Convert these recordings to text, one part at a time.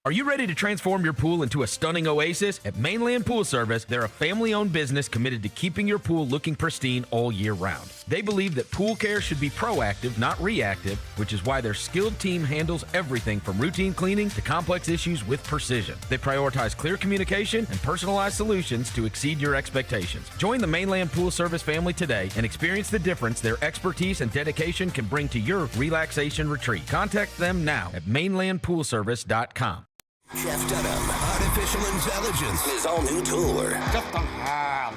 Are you ready to transform your pool into a stunning oasis? At Mainland Pool Service, they're a family-owned business committed to keeping your pool looking pristine all year round. They believe that pool care should be proactive, not reactive, which is why their skilled team handles everything from routine cleaning to complex issues with precision. They prioritize clear communication and personalized solutions to exceed your expectations. Join the Mainland Pool Service family today and experience the difference their expertise and dedication can bring to your relaxation retreat. Contact them now at mainlandpoolservice.com. Jeff Dunham, Artificial Intelligence, his all-new tour. Just Dunham.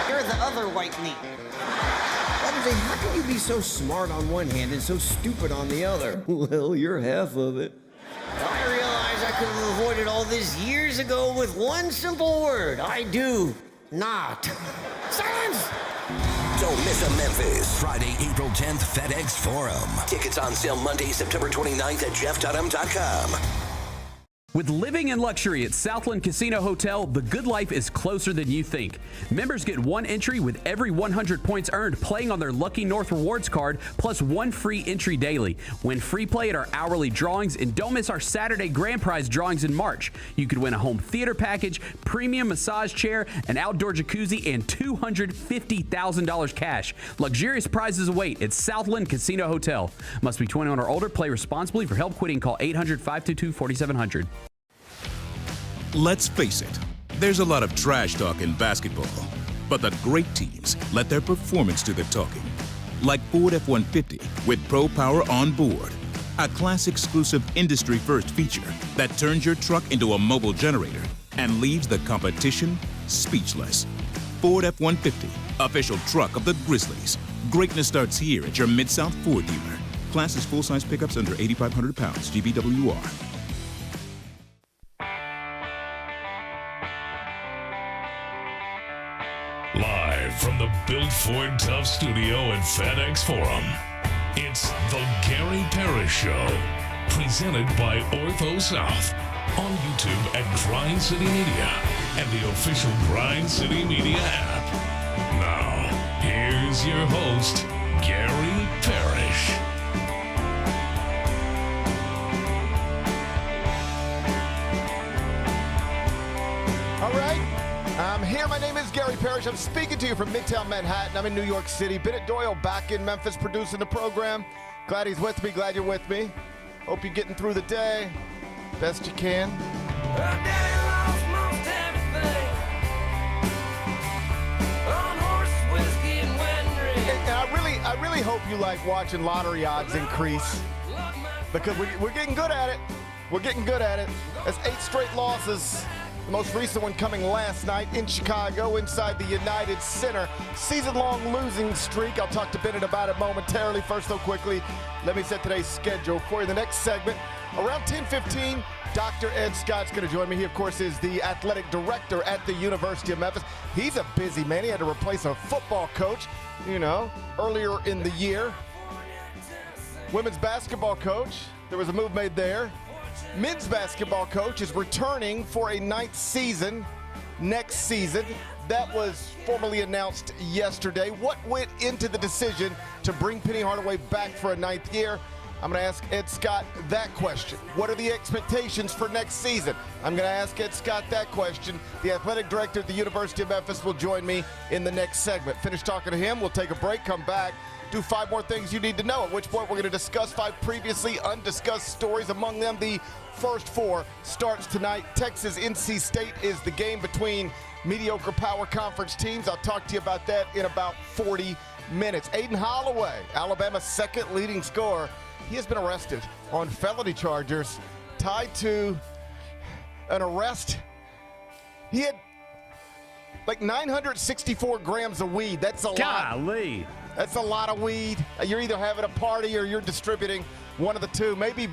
You're the other white meat. How can you be so smart on one hand and so stupid on the other? Well, you're half of it. I realize I could have avoided all this years ago with one simple word. I do not. Silence! Don't miss a Memphis. Friday, April 10th, FedEx Forum. Tickets on sale Monday, September 29th at jeffdunham.com. With living in luxury at Southland Casino Hotel, the good life is closer than you think. Members get one entry with every 100 points earned playing on their Lucky North Rewards card, plus one free entry daily. Win free play at our hourly drawings, and don't miss our Saturday grand prize drawings in March. You could win a home theater package, premium massage chair, an outdoor jacuzzi, and $250,000 cash. Luxurious prizes await at Southland Casino Hotel. Must be 21 or older. Play responsibly. For help quitting, call 800-522-4700. Let's face it, there's a lot of trash talk in basketball, but the great teams let their performance do the talking. Like Ford F-150 with Pro Power on board, a class-exclusive industry-first feature that turns your truck into a mobile generator and leaves the competition speechless. Ford F-150, official truck of the Grizzlies. Greatness starts here at your Mid-South Ford dealer. Class is full-size pickups under 8,500 pounds, GVWR. Live from the Built Ford Tough studio at FedEx Forum, it's the Gary Parrish Show, presented by Ortho South, on YouTube at Grind City Media and the official Grind City Media app. Now, here's your host, Gary Parrish. All right. I'm here. My name is Gary Parrish. I'm speaking to you from Midtown Manhattan. I'm in New York City. Bennett Doyle back in Memphis producing the program. Glad he's with me. Glad you're with me. Hope you're getting through the day best you can. And I really hope you like watching lottery odds increase, because we're getting good at it. We're getting good at it. That's 8 straight losses. The most recent one coming last night in Chicago inside the United Center. Season-long losing streak. I'll talk to Bennett about it momentarily. First, though, quickly, let me set today's schedule for you. The next segment, around 10:15, Dr. Ed Scott's going to join me. He, of course, is the athletic director at the University of Memphis. He's a busy man. He had to replace a football coach, earlier in the year. Women's basketball coach, there was a move made there. Men's basketball coach is returning for a 9th season next season. That was formally announced yesterday. What went into the decision to bring Penny Hardaway back for a 9th year? I'm going to ask Ed Scott that question. What are the expectations for next season? I'm going to ask Ed Scott that question. The athletic director at the University of Memphis will join me in the next segment. Finish talking to him. We'll take a break, come back, do 5 more things you need to know, at which point we're going to discuss 5 previously undiscussed stories. Among them, the first 4 starts tonight. Texas NC State is the game between mediocre power conference teams. I'll talk to you about that in about 40 minutes. Aiden Holloway, Alabama's second leading scorer, he has been arrested on felony charges tied to an arrest. He had like 964 grams of weed. That's a lot. Golly. That's a lot of weed. You're either having a party or you're distributing, one of the two, maybe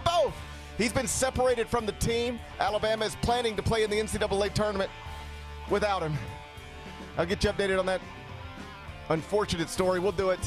both. He's been separated from the team. Alabama is planning to play in the NCAA tournament without him. I'll get you updated on that unfortunate story. We'll do it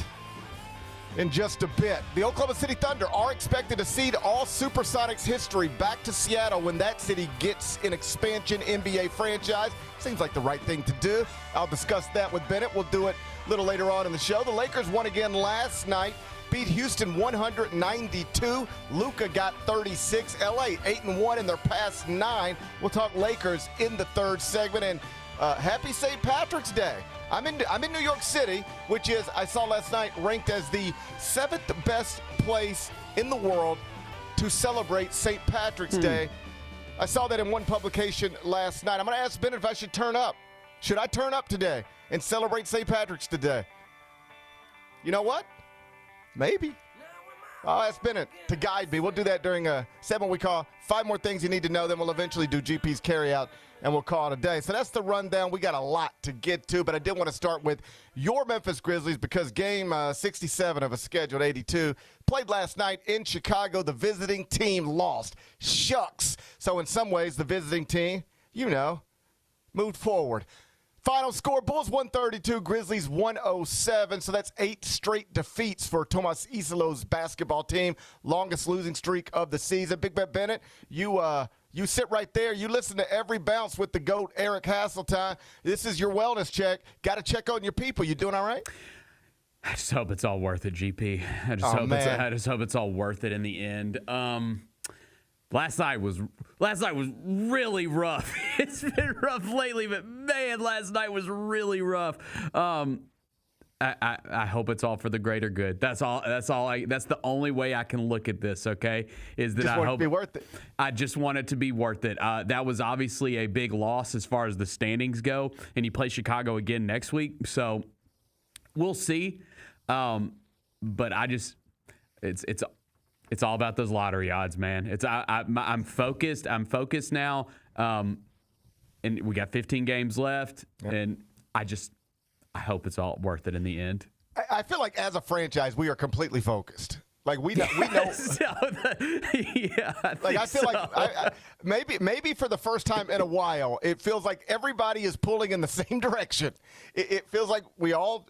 in just a bit. The Oklahoma City Thunder are expected to cede all Supersonics history back to Seattle when that city gets an expansion NBA franchise. Seems like the right thing to do. I'll discuss that with Bennett. We'll do it a little later on in the show. The Lakers won again last night. beat Houston 192. Luka got 36. LA 8-1 in their past 9. We'll talk Lakers in the third segment. And happy St. Patrick's Day. I'm in New York City, which is, I saw last night, ranked as the 7th best place in the world to celebrate St. Patrick's Day. I saw that in one publication last night. I'm going to ask Bennett if I should turn up. Should I turn up today and celebrate St. Patrick's today? You know what? Maybe. I'll ask Bennett to guide me. We'll do that during a segment we call 5 More Things You Need to Know. Then we'll eventually do GP's Carryout, and we'll call it a day. So that's the rundown. We got a lot to get to, but I did want to start with your Memphis Grizzlies because game 67 of a scheduled 82 played last night in Chicago. The visiting team lost. Shucks. So in some ways, the visiting team, moved forward. Final score, Bulls 132, Grizzlies 107. So that's 8 straight defeats for Tomas Iselo's basketball team. Longest losing streak of the season. Big Bet Bennett, you sit right there. You listen to every bounce with the GOAT, Eric Hasseltine. This is your wellness check. Got to check on your people. You doing all right? I just hope it's all worth it, GP. I just hope it's all worth it in the end. Last night was really rough. It's been rough lately, but man, last night was really rough. I hope it's all for the greater good. That's the only way I can look at this. Okay, is that just I hope it be worth it. I just want it to be worth it. That was obviously a big loss as far as the standings go, and you play Chicago again next week, so we'll see. But it's all about those lottery odds, man. I'm focused. I'm focused now, and we got 15 games left, and I hope it's all worth it in the end. I feel like as a franchise, we are completely focused. Like we know. I feel like maybe for the first time in a while, it feels like everybody is pulling in the same direction. It feels like we all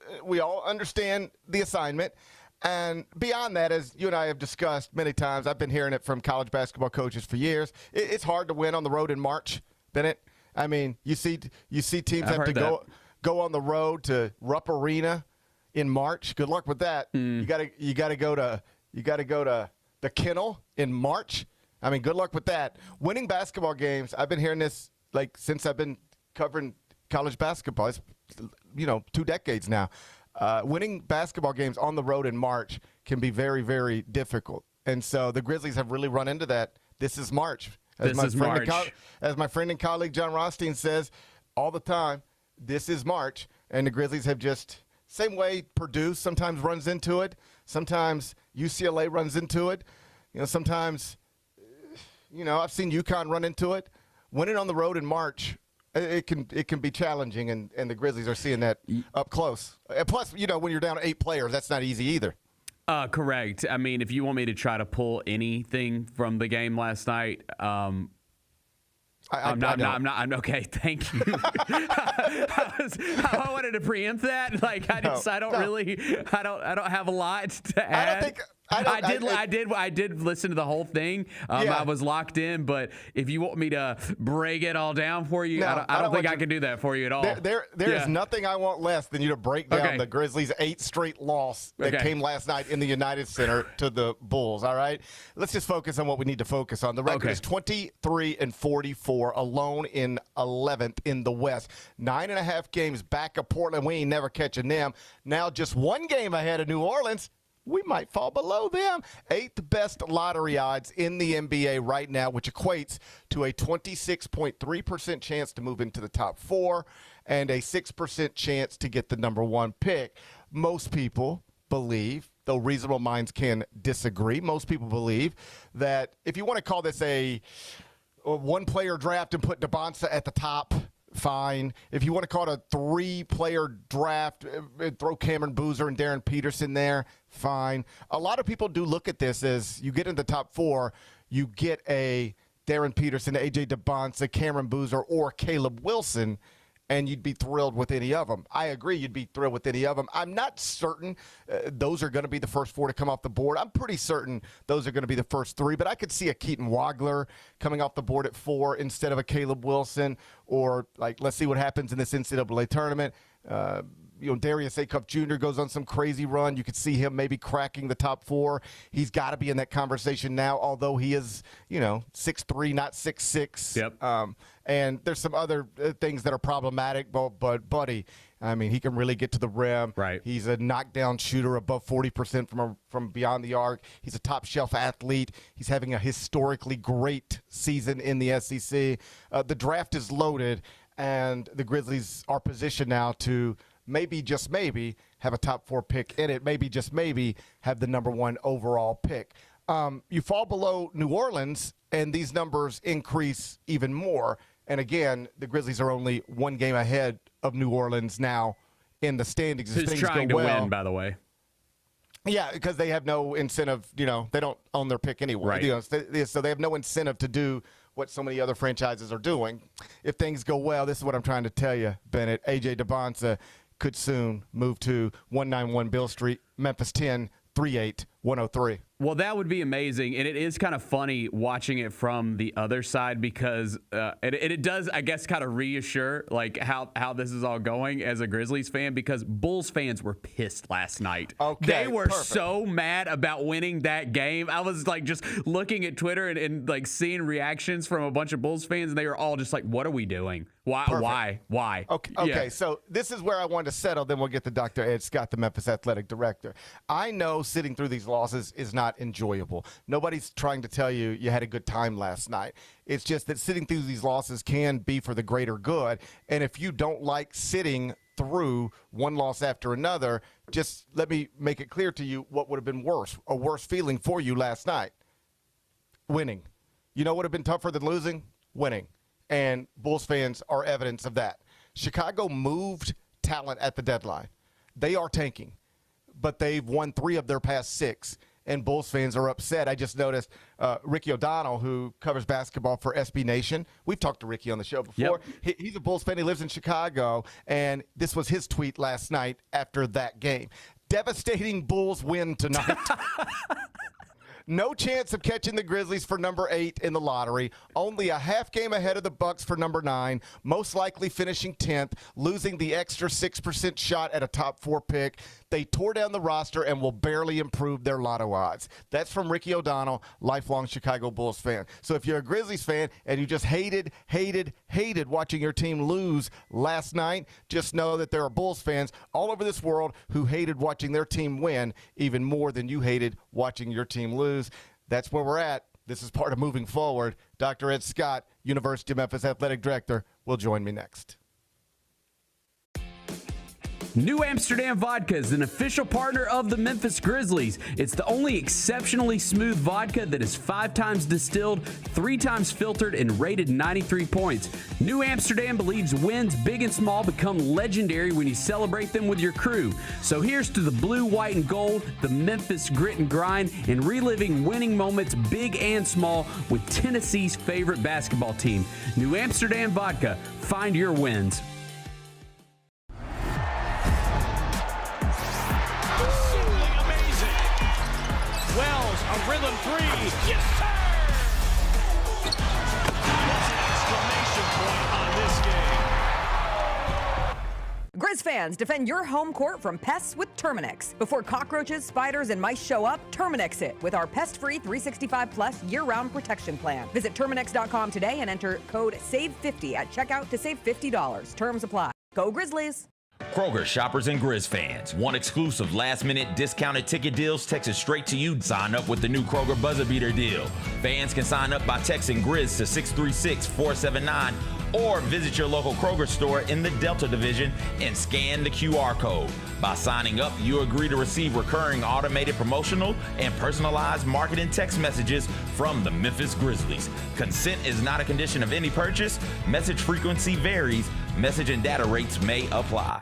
understand the assignment. And beyond that, as you and I have discussed many times, I've been hearing it from college basketball coaches for years. It's hard to win on the road in March, Bennett. I mean, you see teams have to go on the road to Rupp Arena in March. Good luck with that. You got to go to the Kennel in March. I mean, good luck with that. Winning basketball games. I've been hearing this since I've been covering college basketball. It's 2 decades now. Winning basketball games on the road in March can be very, very difficult. And so the Grizzlies have really run into that. This is March. As my friend and colleague John Rothstein says all the time, this is March. And the Grizzlies have just, same way Purdue sometimes runs into it. Sometimes UCLA runs into it. Sometimes, I've seen UConn run into it. Winning on the road in March, it can be challenging, and the Grizzlies are seeing that up close. Plus, when you're down 8 players, that's not easy either. Correct. I mean, if you want me to try to pull anything from the game last night, I'm okay. Thank you. I wanted to preempt that. I don't have a lot to add. I did listen to the whole thing. I was locked in, but if you want me to break it all down for you, I don't think I can do that for you at all. There is nothing I want less than you to break down the Grizzlies' 8 straight loss that came last night in the United Center to the Bulls. All right, let's just focus on what we need to focus on. The record is 23-44, alone in 11th in the West. 9.5 games back of Portland. We ain't never catching them. Now just 1 game ahead of New Orleans. We might fall below them. 8th best lottery odds in the NBA right now, which equates to a 26.3% chance to move into the top 4 and a 6% chance to get the number 1 pick. Most people believe, though reasonable minds can disagree, most people believe that if you want to call this a one-player draft and put DeBonsa at the top, fine. If you want to call it a 3-player draft, throw Cameron Boozer and Darren Peterson there, fine. A lot of people do look at this as you get in the top 4, you get a Darren Peterson, A.J. DeBonsa, Cameron Boozer, or Caleb Wilson, and you'd be thrilled with any of them. I agree, you'd be thrilled with any of them. I'm not certain those are going to be the first 4 to come off the board. I'm pretty certain those are going to be the first 3, but I could see a Keaton Wagler coming off the board at 4 instead of a Caleb Wilson, or let's see what happens in this NCAA tournament. Darius Acuff Jr. goes on some crazy run. You could see him maybe cracking the top 4. He's got to be in that conversation now, although he is, 6'3", not 6'6". Yep. And there's some other things that are problematic, but Buddy, I mean, he can really get to the rim. Right. He's a knockdown shooter, above 40% from beyond the arc. He's a top-shelf athlete. He's having a historically great season in the SEC. The draft is loaded, and the Grizzlies are positioned now to maybe, just maybe, have a top 4 pick in it. Maybe, just maybe, have the number 1 overall pick. You fall below New Orleans, and these numbers increase even more. And again, the Grizzlies are only 1 game ahead of New Orleans now in the standings. Who's trying to win, by the way. Yeah, because they have no incentive. They don't own their pick anyway. Right. So they have no incentive to do what so many other franchises are doing. If things go well, this is what I'm trying to tell you, Bennett. A.J. DeBonsa could soon move to 191 Bill Street, Memphis 10, 38-103. Well, that would be amazing, and it is kind of funny watching it from the other side because it does, I guess, kind of reassure like how this is all going as a Grizzlies fan, because Bulls fans were pissed last night. Okay, they were perfect. so mad about winning that game. I was like just looking at Twitter and like seeing reactions from a bunch of Bulls fans, and they were all just like, "What are we doing? Why? Perfect. Why?" Okay. Yeah. So this is where I wanted to settle. Then we'll get to Dr. Ed Scott, the Memphis athletic director. I know sitting through these losses is not enjoyable. Nobody's trying to tell you had a good time last night. It's just that sitting through these losses can be for the greater good. And if you don't like sitting through one loss after another, just let me make it clear to you what would have been worse, a worse feeling for you last night. Winning. You know what would have been tougher than losing? Winning. And Bulls fans are evidence of that. Chicago moved talent at the deadline. They are tanking, but they've won 3 of their past 6, and Bulls fans are upset. I just noticed Ricky O'Donnell, who covers basketball for SB Nation. We've talked to Ricky on the show before. Yep. He's a Bulls fan. He lives in Chicago, and this was his tweet last night after that game. Devastating Bulls win tonight. No chance of catching the Grizzlies for number 8 in the lottery. Only a half game ahead of the Bucks for number 9. Most likely finishing 10th, losing the extra 6% shot at a top 4 pick. They tore down the roster and will barely improve their lotto odds. That's from Ricky O'Donnell, lifelong Chicago Bulls fan. So if you're a Grizzlies fan and you just hated watching your team lose last night, just know that there are Bulls fans all over this world who hated watching their team win even more than you hated watching your team lose. That's where we're at. This is part of moving forward. Dr. Ed Scott, University of Memphis Athletic Director, will join me next. New Amsterdam Vodka is an official partner of the Memphis Grizzlies. It's the only exceptionally smooth vodka that is 5 times distilled, 3 times filtered, and rated 93 points. New Amsterdam believes wins big and small become legendary when you celebrate them with your crew. So here's to the blue, white, and gold, the Memphis grit and grind, and reliving winning moments big and small with Tennessee's favorite basketball team. New Amsterdam Vodka. Find your wins. Wells, a rhythm 3. Yes, sir! That's an exclamation point on this game. Grizz fans, defend your home court from pests with Terminix. Before cockroaches, spiders, and mice show up, Terminix it with our pest-free 365 Plus year-round protection plan. Visit Terminix.com today and enter code SAVE50 at checkout to save $50. Terms apply. Go Grizzlies! Kroger shoppers and Grizz fans. Want exclusive last-minute discounted ticket deals texted straight to you? Sign up with the new Kroger Buzzer Beater deal. Fans can sign up by texting Grizz to 636-479 or visit your local Kroger store in the Delta Division and scan the QR code. By signing up, you agree to receive recurring automated promotional and personalized marketing text messages from the Memphis Grizzlies. Consent is not a condition of any purchase. Message frequency varies. Message and data rates may apply.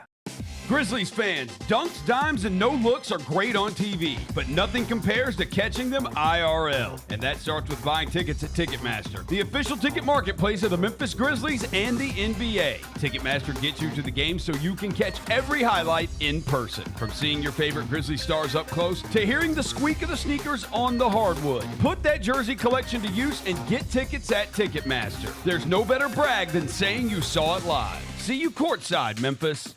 Grizzlies fans, dunks, dimes, and no-looks are great on TV, but nothing compares to catching them IRL. And that starts with buying tickets at Ticketmaster, the official ticket marketplace of the Memphis Grizzlies and the NBA. Ticketmaster gets you to the game so you can catch every highlight in person. From seeing your favorite Grizzly stars up close to hearing the squeak of the sneakers on the hardwood. Put that jersey collection to use and get tickets at Ticketmaster. There's no better brag than saying you saw it live. See you courtside, Memphis.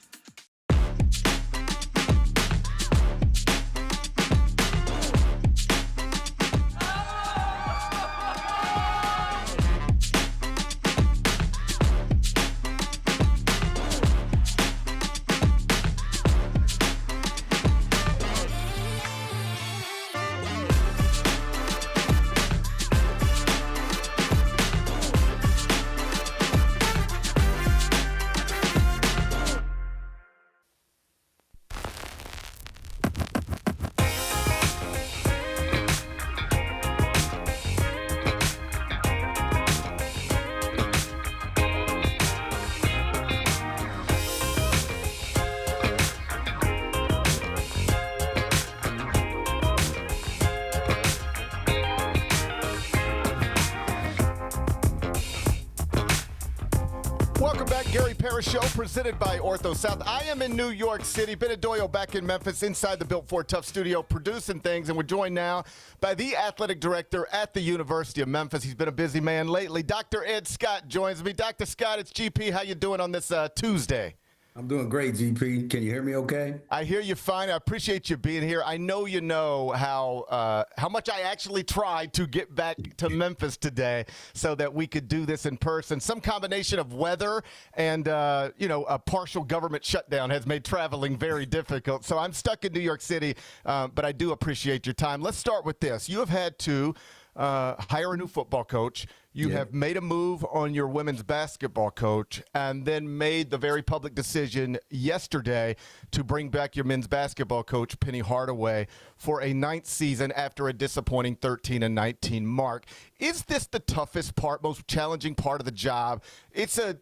Parrish Show, presented by Ortho South. I am in New York City. Benedoyo back in Memphis, inside the Built Ford Tough studio, producing things. And we're joined now by the athletic director at the University of Memphis. He's been a busy man lately. Dr. Ed Scott joins me. Dr. Scott, it's GP. How you doing on this Tuesday? I'm doing great, GP. Can you hear me okay? I hear you fine. I appreciate you being here. I know you know how much I actually tried to get back to Memphis today so that we could do this in person. Some combination of weather and, a partial government shutdown has made traveling very difficult. So I'm stuck in New York City, but I do appreciate your time. Let's start with this. You have had to hire a new football coach. You have made a move on your women's basketball coach and then made the very public decision yesterday to bring back your men's basketball coach, Penny Hardaway, for a 9th season after a disappointing 13-19 mark. Is this the toughest part, most challenging part of the job? It's a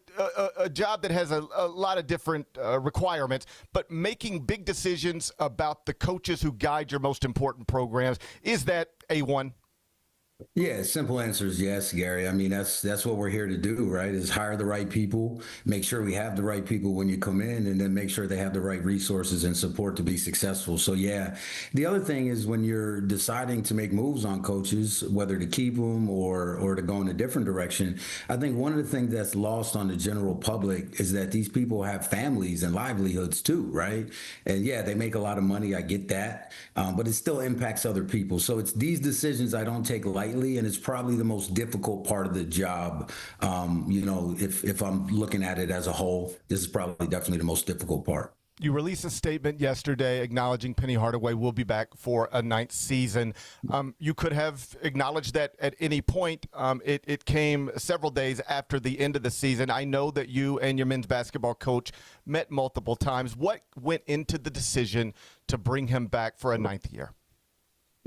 job that has a lot of different requirements, but making big decisions about the coaches who guide your most important programs, is that A1? Yeah, simple answer is yes, Gary. I mean, that's what we're here to do, right? Is hire the right people, make sure we have the right people when you come in, and then make sure they have the right resources and support to be successful. So, yeah. The other thing is when you're deciding to make moves on coaches, whether to keep them or to go in a different direction, I think one of the things that's lost on the general public is that these people have families and livelihoods too, right? And yeah, they make a lot of money. I get that. But it still impacts other people. So it's these decisions I don't take lightly. And it's probably the most difficult part of the job. If I'm looking at it as a whole, this is probably definitely the most difficult part. You released a statement yesterday acknowledging Penny Hardaway will be back for a 9th season. You could have acknowledged that at any point. It came several days after the end of the season. I know that you and your men's basketball coach met multiple times. What went into the decision to bring him back for a 9th year?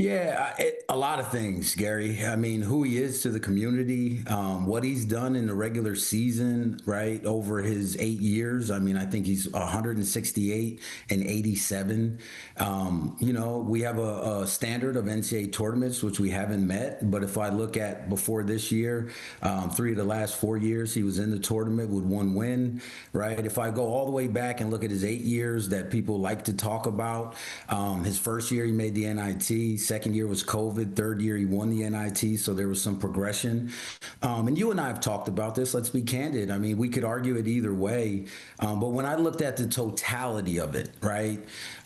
Yeah, a lot of things, Gary. I mean, who he is to the community, what he's done in the regular season, right, over his 8 years. I mean, I think he's 168 and 87. We have a standard of NCAA tournaments, which we haven't met. But if I look at before this year, 3 of the last 4 years, he was in the tournament with 1 win, right? If I go all the way back and look at his 8 years that people like to talk about, his first year he made the NIT. Second year was COVID. Third year, he won the NIT, so there was some progression. And you and I have talked about this. Let's be candid. I mean, we could argue it either way. But when I looked at the totality of it, right,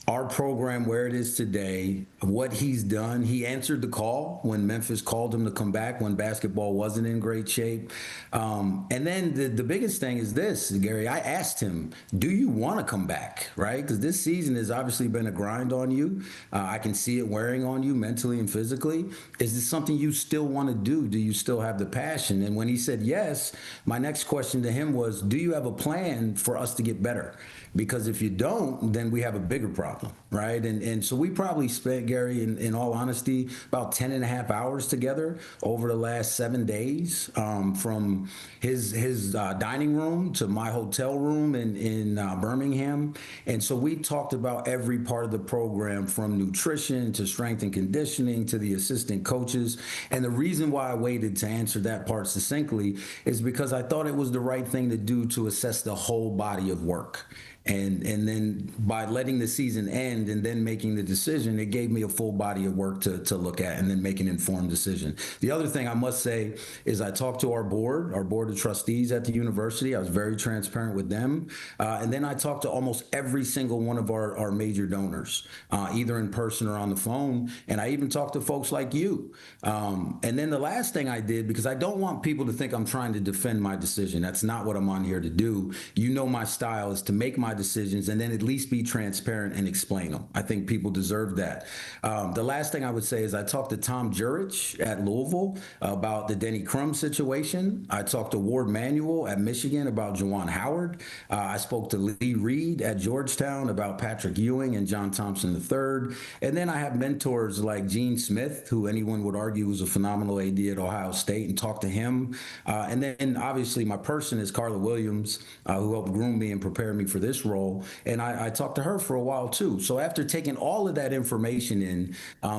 our program where it is today, what he's done, he answered the call when Memphis called him to come back when basketball wasn't in great shape. And then the biggest thing is this, Gary, I asked him, do you want to come back, right? Because this season has obviously been a grind on you. I can see it wearing on you mentally and physically. Is this something you still want to do? Do you still have the passion? And when he said yes, my next question to him was, do you have a plan for us to get better? Because if you don't, then we have a bigger problem, right? And so we probably spent, Gary, in all honesty, about 10 and a half hours together over the last 7 days, from his dining room to my hotel room in Birmingham. And so we talked about every part of the program, from nutrition to strength and conditioning to the assistant coaches. And the reason why I waited to answer that part succinctly is because I thought it was the right thing to do to assess the whole body of work. And then by letting the season end and then making the decision, it gave me a full body of work to look at and then make an informed decision. The other thing I must say is I talked to our board of trustees at the university. I was very transparent with them. And then I talked to almost every single one of our major donors, either in person or on the phone. And I even talked to folks like you. And then the last thing I did, because I don't want people to think I'm trying to defend my decision. That's not what I'm on here to do. You know, my style is to make my decisions and then at least be transparent and explain them. I think people deserve that. The last thing I would say is I talked to Tom Jurich at Louisville about the Denny Crum situation. I talked to Ward Manuel at Michigan about Juwan Howard. I spoke to Lee Reed at Georgetown about Patrick Ewing and John Thompson III. And then I have mentors like Gene Smith, who anyone would argue was a phenomenal AD at Ohio State, and talked to him. And then obviously my person is Carla Williams, who helped groom me and prepare me for this this role, and I talked to her for a while too. So after taking all of that information in,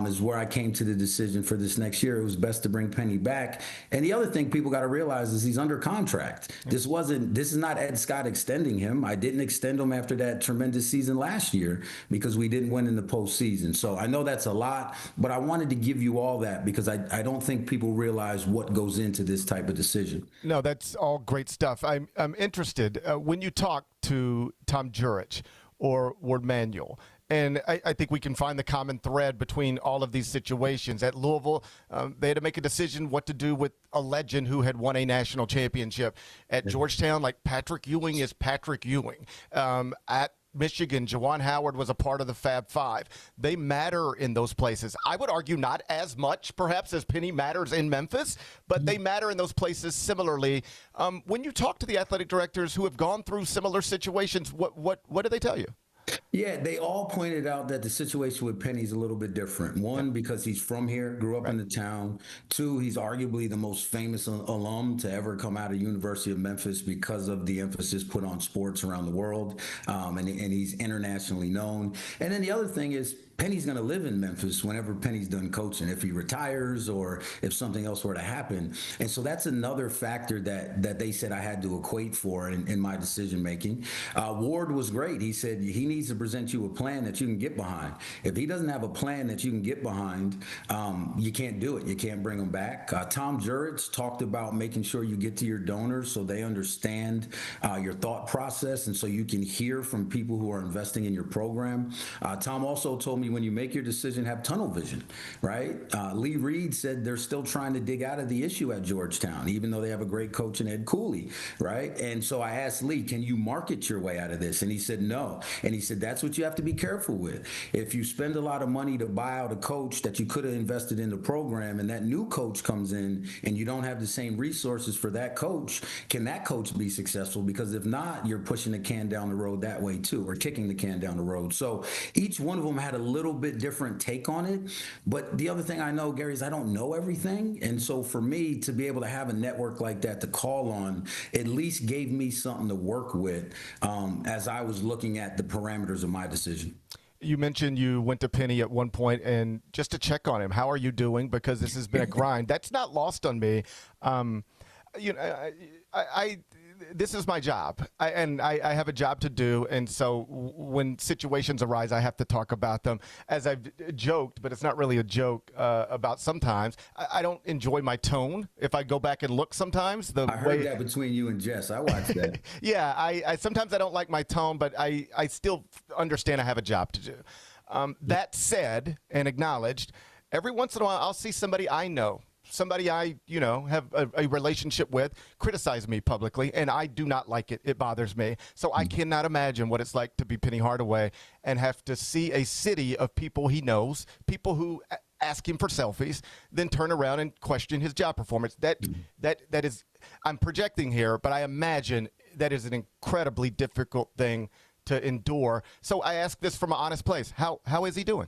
is where I came to the decision for this next year. It was best to bring Penny back. And the other thing people got to realize is he's under contract. This is not Ed Scott extending him. I didn't extend him after that tremendous season last year because we didn't win in the postseason. So I know that's a lot, but I wanted to give you all that because I don't think people realize what goes into this type of decision. No, that's all great stuff. I'm interested when you talk to Tom Jurich or Ward Manuel, and I think we can find the common thread between all of these situations. At Louisville, they had to make a decision what to do with a legend who had won a national championship. At Georgetown, like Patrick Ewing is Patrick Ewing. At Michigan, Juwan Howard was a part of the Fab Five. They matter in those places. I would argue not as much, perhaps, as Penny matters in Memphis, but they matter in those places similarly. When you talk to the athletic directors who have gone through similar situations, what do they tell you? Yeah, they all pointed out that the situation with Penny is a little bit different. One, because he's from here, grew up in the town. Two, he's arguably the most famous alum to ever come out of University of Memphis because of the emphasis put on sports around the world, and he's internationally known. And then the other thing is, Penny's going to live in Memphis whenever Penny's done coaching, if he retires or if something else were to happen. And so that's another factor that they said I had to equate for in my decision making. Ward was great. He said he needs to present you a plan that you can get behind. If he doesn't have a plan that you can get behind, you can't do it. You can't bring him back. Tom Jurich talked about making sure you get to your donors so they understand your thought process and so you can hear from people who are investing in your program. Tom also told me when you make your decision, have tunnel vision, right? Lee Reed said they're still trying to dig out of the issue at Georgetown, even though they have a great coach in Ed Cooley, right? And so I asked Lee, can you market your way out of this? And he said, no. And he said, that's what you have to be careful with. If you spend a lot of money to buy out a coach that you could have invested in the program and that new coach comes in and you don't have the same resources for that coach, can that coach be successful? Because if not, you're pushing the can down the road that way too, or kicking the can down the road. So each one of them had a little bit different take on it. But the other thing I know, Gary, is I don't know everything. And so for me to be able to have a network like that to call on at least gave me something to work with as I was looking at the parameters of my decision. You mentioned you went to Penny at one point and just to check on him. How are you doing? Because this has been a grind. That's not lost on me. This is my job, I have a job to do, and so when situations arise, I have to talk about them. As I've joked, but it's not really a joke, about sometimes I don't enjoy my tone. If I go back and look sometimes, I heard that between you and Jess. I watched that. Yeah, I sometimes I don't like my tone, but I still understand I have a job to do. That said and acknowledged, every once in a while I'll see somebody I know, somebody I, have a relationship with, criticize me publicly, and I do not like it. It bothers me. So I cannot imagine what it's like to be Penny Hardaway and have to see a city of people he knows, people who ask him for selfies, then turn around and question his job performance. That is, I'm projecting here, but I imagine that is an incredibly difficult thing to endure. So I ask this from an honest place. How is he doing?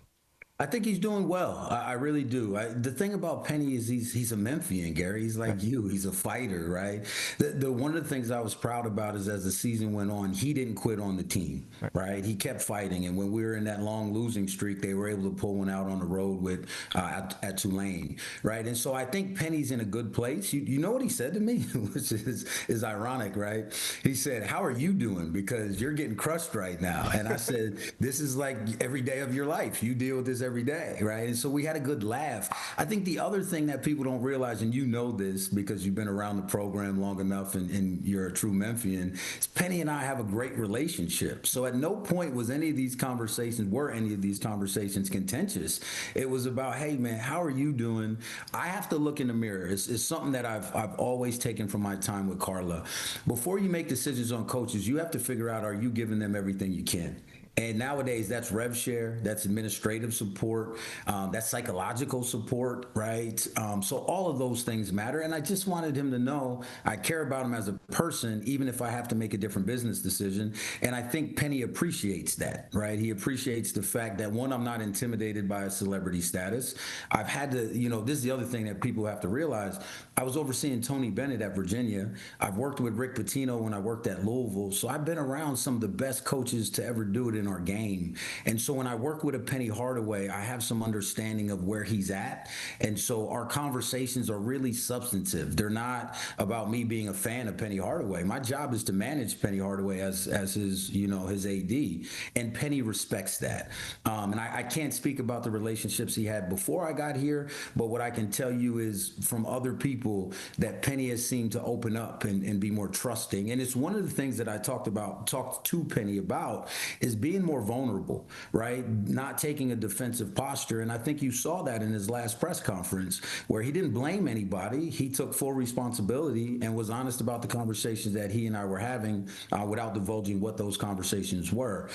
I think he's doing well. I really do. The thing about Penny is he's a Memphian, Gary. He's like you. He's a fighter, right? The one of the things I was proud about is as the season went on, he didn't quit on the team, right? He kept fighting, and when we were in that long losing streak, they were able to pull one out on the road with at Tulane, right? And so I think Penny's in a good place. You know what he said to me, which is ironic, right? He said, "How are you doing? Because you're getting crushed right now." And I said, "This is like every day of your life. You deal with this every day," right? And so we had a good laugh. I think the other thing that people don't realize, and you know this because you've been around the program long enough and you're a true Memphian, is Penny and I have a great relationship. So at no point were any of these conversations contentious. It was about, hey man, how are you doing? I have to look in the mirror. It's something that I've always taken from my time with Carla. Before you make decisions on coaches, you have to figure out, are you giving them everything you can? And nowadays, that's rev share, that's administrative support, that's psychological support, right? So all of those things matter. And I just wanted him to know I care about him as a person, even if I have to make a different business decision. And I think Penny appreciates that, right? He appreciates the fact that, one, I'm not intimidated by a celebrity status. I've had to, this is the other thing that people have to realize. I was overseeing Tony Bennett at Virginia. I've worked with Rick Pitino when I worked at Louisville. So I've been around some of the best coaches to ever do it in our game. And so when I work with a Penny Hardaway, I have some understanding of where he's at. And so our conversations are really substantive. They're not about me being a fan of Penny Hardaway. My job is to manage Penny Hardaway as his, his AD. And Penny respects that. And I can't speak about the relationships he had before I got here, but what I can tell you is from other people that Penny has seemed to open up and be more trusting. And it's one of the things that I talked to Penny about is being more vulnerable, right? Not taking a defensive posture. And I think you saw that in his last press conference where he didn't blame anybody. He took full responsibility and was honest about the conversations that he and I were having without divulging what those conversations were.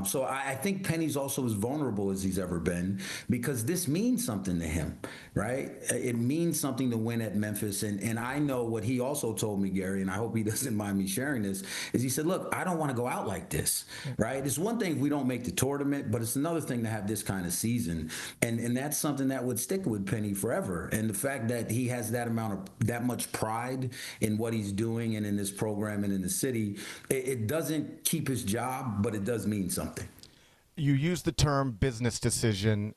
So I think Penny's also as vulnerable as he's ever been because this means something to him, right? It means something to win at Memphis. And I know what he also told me, Gary, and I hope he doesn't mind me sharing this, is he said, look, I don't want to go out like this, right? It's one thing if we don't make the tournament, but it's another thing to have this kind of season. And that's something that would stick with Penny forever. And the fact that he has that much pride in what he's doing and in this program and in the city, it doesn't keep his job, but it does mean something. You use the term business decision.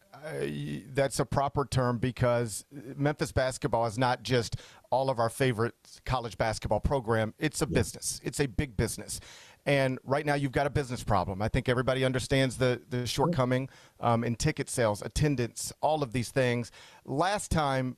That's a proper term because Memphis basketball is not just all of our favorite college basketball program. It's a business. It's a big business. And right now you've got a business problem. I think everybody understands the shortcoming in ticket sales, attendance, all of these things. Last time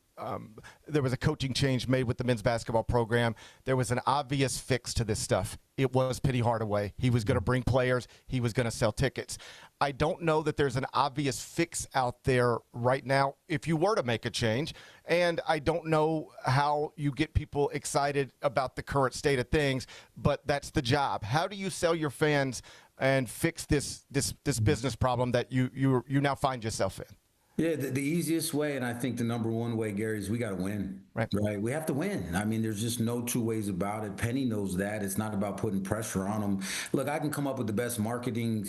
there was a coaching change made with the men's basketball program, there was an obvious fix to this stuff. It was Penny Hardaway. He was going to bring players. He was going to sell tickets. I don't know that there's an obvious fix out there right now if you were to make a change. And I don't know how you get people excited about the current state of things, but that's the job. How do you sell your fans and fix this business problem that you now find yourself in? Yeah, the easiest way, and I think the number one way, Gary, is we got to win. Right. We have to win. I mean, there's just no two ways about it. Penny knows that. It's not about putting pressure on them. Look, I can come up with the best marketing,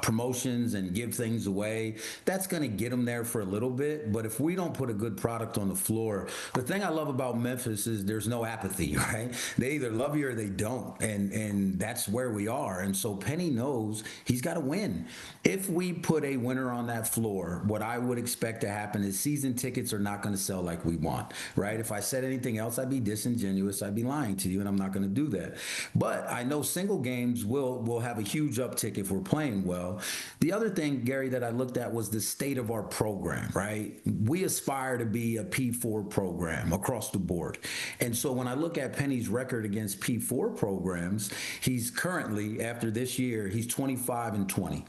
promotions and give things away. That's going to get them there for a little bit. But if we don't put a good product on the floor, the thing I love about Memphis is there's no apathy, right? They either love you or they don't. And that's where we are. And so Penny knows he's got to win. If we put a winner on that floor, what I would expect to happen is season tickets are not going to sell like we want, right? If I said anything else, I'd be disingenuous. I'd be lying to you, and I'm not going to do that. But I know single games will have a huge uptick if we're playing well. The other thing, Gary, that I looked at was the state of our program, right? We aspire to be a P4 program across the board. And so when I look at Penny's record against P4 programs, he's currently, after this year, he's 25-20.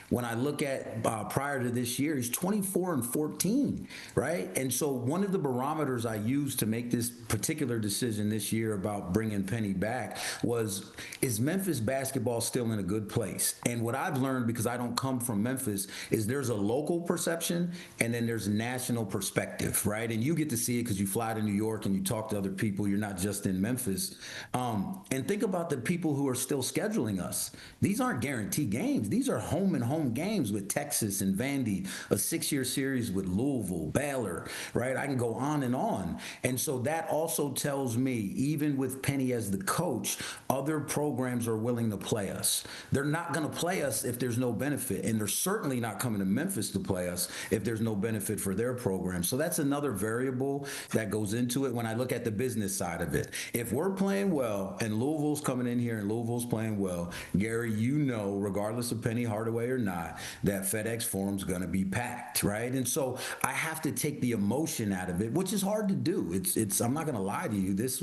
When I look at prior to this year, he's 24-14, right? And so one of the barometers I used to make this particular decision this year about bringing Penny back was, is Memphis basketball still in a good place? And what I've learned, because I don't come from Memphis, is there's a local perception and then there's national perspective, right? And you get to see it because you fly to New York and you talk to other people. You're not just in Memphis. And think about the people who are still scheduling us. These aren't guaranteed games. These are home and home games with Texas and Vandy, a 6-year series with Louisville, Baylor, right? I can go on and on. And so that also tells me, even with Penny as the coach, other programs are willing to play us. They're not going to play us if there's no benefit. And they're certainly not coming to Memphis to play us if there's no benefit for their program. So that's another variable that goes into it when I look at the business side of it. If we're playing well and Louisville's coming in here and Louisville's playing well, Gary, regardless of Penny Hardaway Hardaway or not, that FedEx Forum's going to be packed, right? And so I have to take the emotion out of it, which is hard to do. It's I'm not going to lie to you. It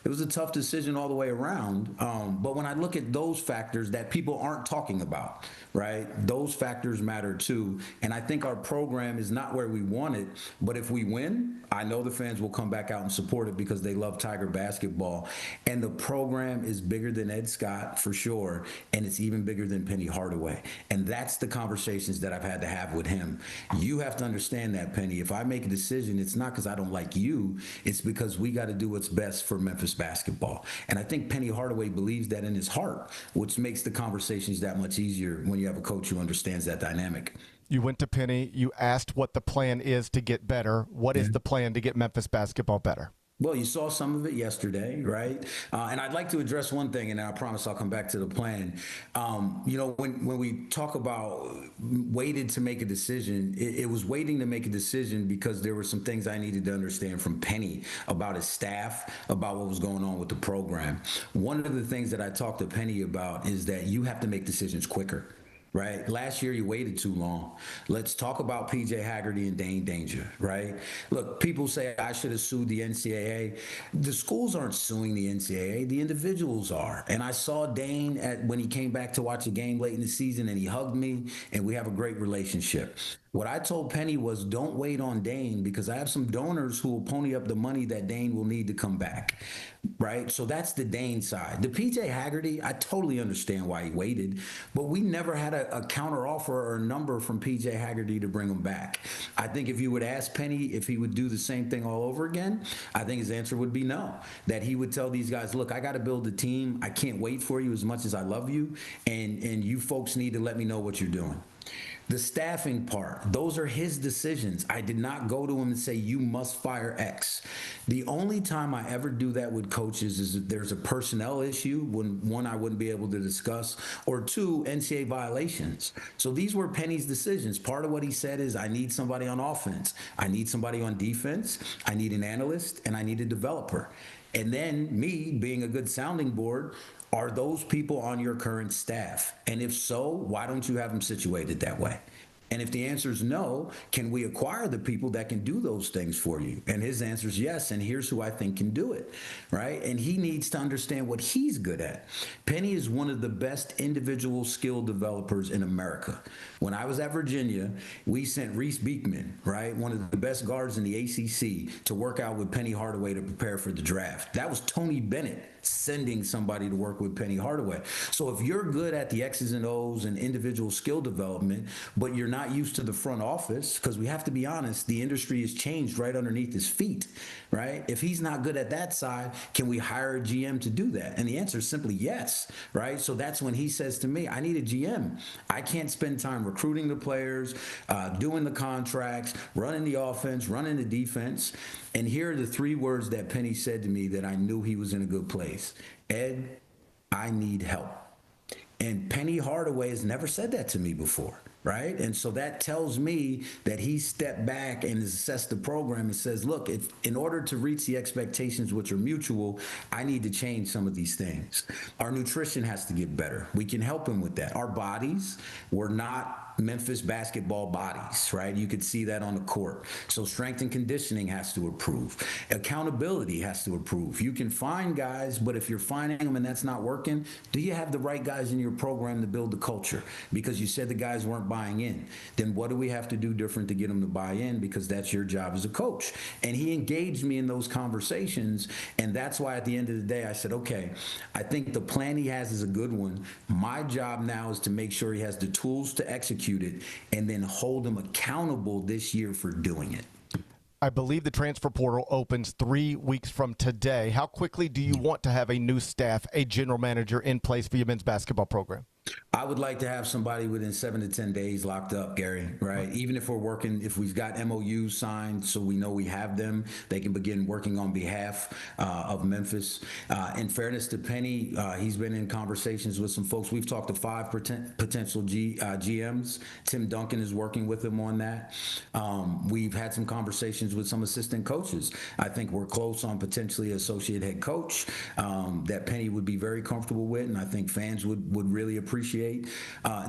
was a tough decision all the way around. But when I look at those factors that people aren't talking about, right? Those factors matter too. And I think our program is not where we want it, but if we win, I know the fans will come back out and support it because they love Tiger basketball. And the program is bigger than Ed Scott for sure, and it's even bigger than Penny Hardaway. And that's the conversations that I've had to have with him. You have to understand that, Penny. If I make a decision, it's not because I don't like you, it's because we got to do what's best for Memphis basketball. And I think Penny Hardaway believes that in his heart, which makes the conversations that much easier when you have a coach who understands that dynamic. You went to Penny, you asked what the plan is to get better. What is the plan to get Memphis basketball better? Well, you saw some of it yesterday, right? And I'd like to address one thing, and then I promise I'll come back to the plan. When we talk about waited to make a decision, it was waiting to make a decision because there were some things I needed to understand from Penny about his staff, about what was going on with the program. One of the things that I talked to Penny about is that you have to make decisions quicker. Right. Last year, you waited too long. Let's talk about P.J. Haggerty and Dane Danger. Right. Look, people say I should have sued the NCAA. The schools aren't suing the NCAA. The individuals are. And I saw Dane when he came back to watch a game late in the season, and he hugged me, and we have a great relationship. What I told Penny was don't wait on Dane because I have some donors who will pony up the money that Dane will need to come back, right? So that's the Dane side. The PJ Haggerty, I totally understand why he waited, but we never had a counter offer or a number from PJ Haggerty to bring him back. I think if you would ask Penny if he would do the same thing all over again, I think his answer would be no, that he would tell these guys, look, I got to build a team. I can't wait for you as much as I love you, and you folks need to let me know what you're doing. The staffing part, those are his decisions. I did not go to him and say, you must fire X. The only time I ever do that with coaches is if there's a personnel issue, when one, I wouldn't be able to discuss, or two, NCAA violations. So these were Penny's decisions. Part of what he said is, I need somebody on offense. I need somebody on defense. I need an analyst, and I need a developer. And then me being a good sounding board, are those people on your current staff? And if so, why don't you have them situated that way? And if the answer is no, can we acquire the people that can do those things for you? And his answer is yes, and here's who I think can do it, right? And he needs to understand what he's good at. Penny is one of the best individual skill developers in America. When I was at Virginia, we sent Reese Beekman, right, one of the best guards in the ACC, to work out with Penny Hardaway to prepare for the draft. That was Tony Bennett sending somebody to work with Penny Hardaway. So if you're good at the X's and O's and individual skill development, but you're not used to the front office, because we have to be honest, the industry has changed right underneath his feet, right? If he's not good at that side, can we hire a GM to do that? And the answer is simply yes, right? So that's when he says to me, I need a GM. I can't spend time recruiting the players, doing the contracts, running the offense, running the defense. And here are the three words that Penny said to me that I knew he was in a good place. Ed, I need help. And Penny Hardaway has never said that to me before, right? And so that tells me that he stepped back and has assessed the program and says, look, if in order to reach the expectations which are mutual, I need to change some of these things. Our nutrition has to get better. We can help him with that. Our bodies were not Memphis basketball bodies, right? You could see that on the court. So strength and conditioning has to improve. Accountability has to improve. You can find guys, but if you're finding them and that's not working, do you have the right guys in your program to build the culture? Because you said the guys weren't buying in. Then what do we have to do different to get them to buy in? Because that's your job as a coach. And he engaged me in those conversations. And that's why at the end of the day, I said, okay, I think the plan he has is a good one. My job now is to make sure he has the tools to execute it and then hold him accountable this year for doing it. I believe the transfer portal opens 3 weeks from today. How quickly do you want to have a new staff, a general manager in place for your men's basketball program? I would like to have somebody within 7 to 10 days locked up, Gary, right? Even if we're working, if we've got MOUs signed so we know we have them, they can begin working on behalf of Memphis. In fairness to Penny, he's been in conversations with some folks. We've talked to 5 potential GMs. Tim Duncan is working with them on that. We've had some conversations with some assistant coaches. I think we're close on potentially associate head coach that Penny would be very comfortable with, and I think fans would really appreciate appreciate.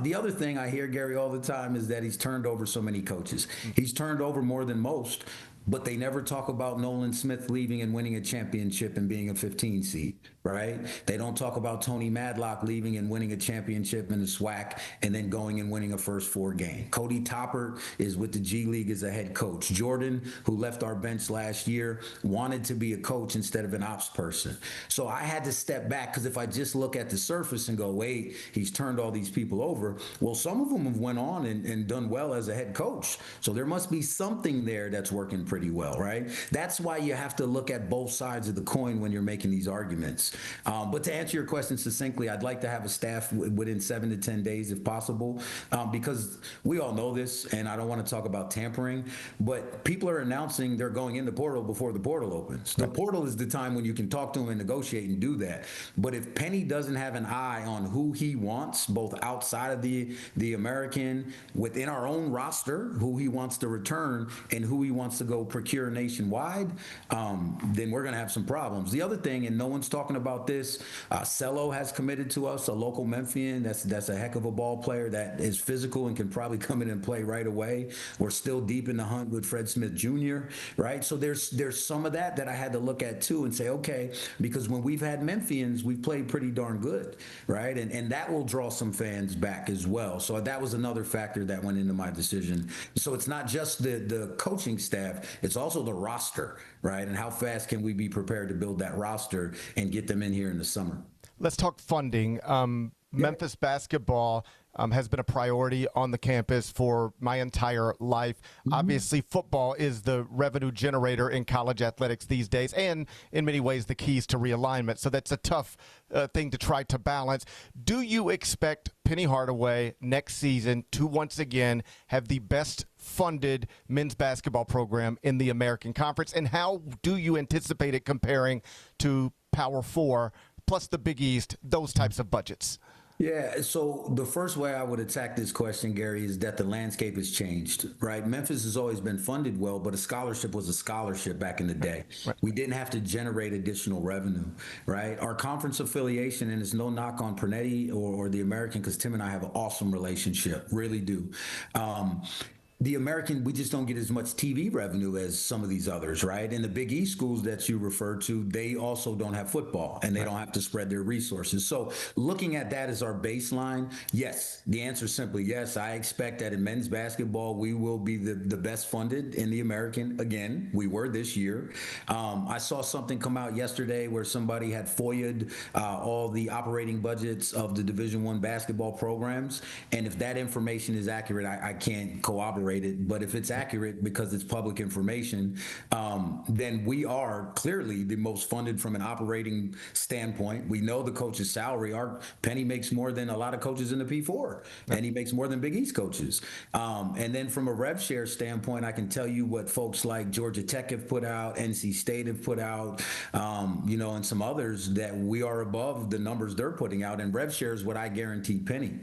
The other thing I hear, Gary, all the time is that he's turned over so many coaches. He's turned over more than most, but they never talk about Nolan Smith leaving and winning a championship and being a 15 seed, right? They don't talk about Tony Madlock leaving and winning a championship in the SWAC and then going and winning a first 4 game. Cody Topper is with the G League as a head coach. Jordan, who left our bench last year, wanted to be a coach instead of an ops person. So I had to step back, because if I just look at the surface and go, wait, he's turned all these people over, well, some of them have went on and done well as a head coach. So there must be something there that's working pretty well, right? That's why you have to look at both sides of the coin when you're making these arguments. But to answer your question succinctly, I'd like to have a staff within 7 to 10 days if possible, because we all know this, and I don't want to talk about tampering, but people are announcing they're going in the portal before the portal opens. The portal is the time when you can talk to them and negotiate and do that. But if Penny doesn't have an eye on who he wants, both outside of the American, within our own roster, who he wants to return and who he wants to go procure nationwide, then we're going to have some problems. The other thing, and no one's talking about this, Cello has committed to us, a local Memphian. That's a heck of a ball player that is physical and can probably come in and play right away. We're still deep in the hunt with Fred Smith Jr., right? So there's some of that I had to look at too and say, okay, because when we've had Memphians, we've played pretty darn good, right? And that will draw some fans back as well. So that was another factor that went into my decision. So it's not just the coaching staff, it's also the roster, right? And how fast can we be prepared to build that roster and get them in here in the summer? Let's talk funding. Memphis basketball has been a priority on the campus for my entire life. Obviously, football is the revenue generator in college athletics these days, and in many ways the keys to realignment. So that's a tough thing to try to balance. Do you expect Penny Hardaway next season to once again have the best funded men's basketball program in the American Conference? And how do you anticipate it comparing to Power 4 plus the Big East, those types of budgets? Yeah, so the first way I would attack this question, Gary, is that the landscape has changed, right? Memphis has always been funded well, but a scholarship was a scholarship back in the day. Right. We didn't have to generate additional revenue, right? Our conference affiliation, and it's no knock on Pernetti or the American, because Tim and I have an awesome relationship, really do. The American, we just don't get as much TV revenue as some of these others, right? And the Big East schools that you refer to, they also don't have football, and they don't have to spread their resources. So looking at that as our baseline, yes, the answer is simply yes. I expect that in men's basketball, we will be the best funded in the American. Again, we were this year. I saw something come out yesterday where somebody had FOIA'd all the operating budgets of the Division I basketball programs. And if that information is accurate, I can't corroborate it, but if it's accurate because it's public information, then we are clearly the most funded from an operating standpoint. We know the coach's salary. Our Penny makes more than a lot of coaches in the P4, and he makes more than Big East coaches. And then from a rev share standpoint, I can tell you what folks like Georgia Tech have put out, NC State have put out, and some others, that we are above the numbers they're putting out. And rev share is what I guarantee Penny.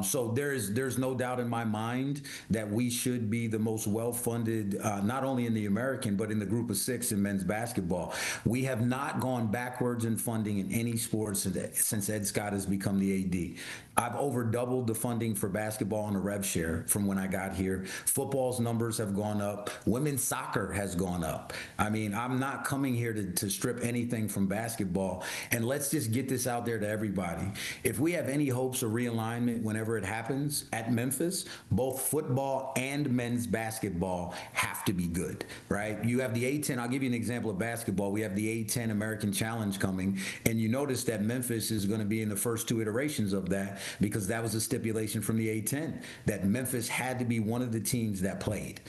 So there's no doubt in my mind that we should be the most well-funded, not only in the American, but in the group of 6 in men's basketball. We have not gone backwards in funding in any sport since Ed Scott has become the AD. I've over doubled the funding for basketball on the rev share from when I got here. Football's numbers have gone up. Women's soccer has gone up. I mean, I'm not coming here to strip anything from basketball. And let's just get this out there to everybody. If we have any hopes of realignment whenever it happens at Memphis, both football and men's basketball have to be good, right? You have the A-10. I'll give you an example of basketball. We have the A-10 American Challenge coming, and you notice that Memphis is going to be in the first 2 iterations of that, because that was a stipulation from the A-10 that Memphis had to be one of the teams that played.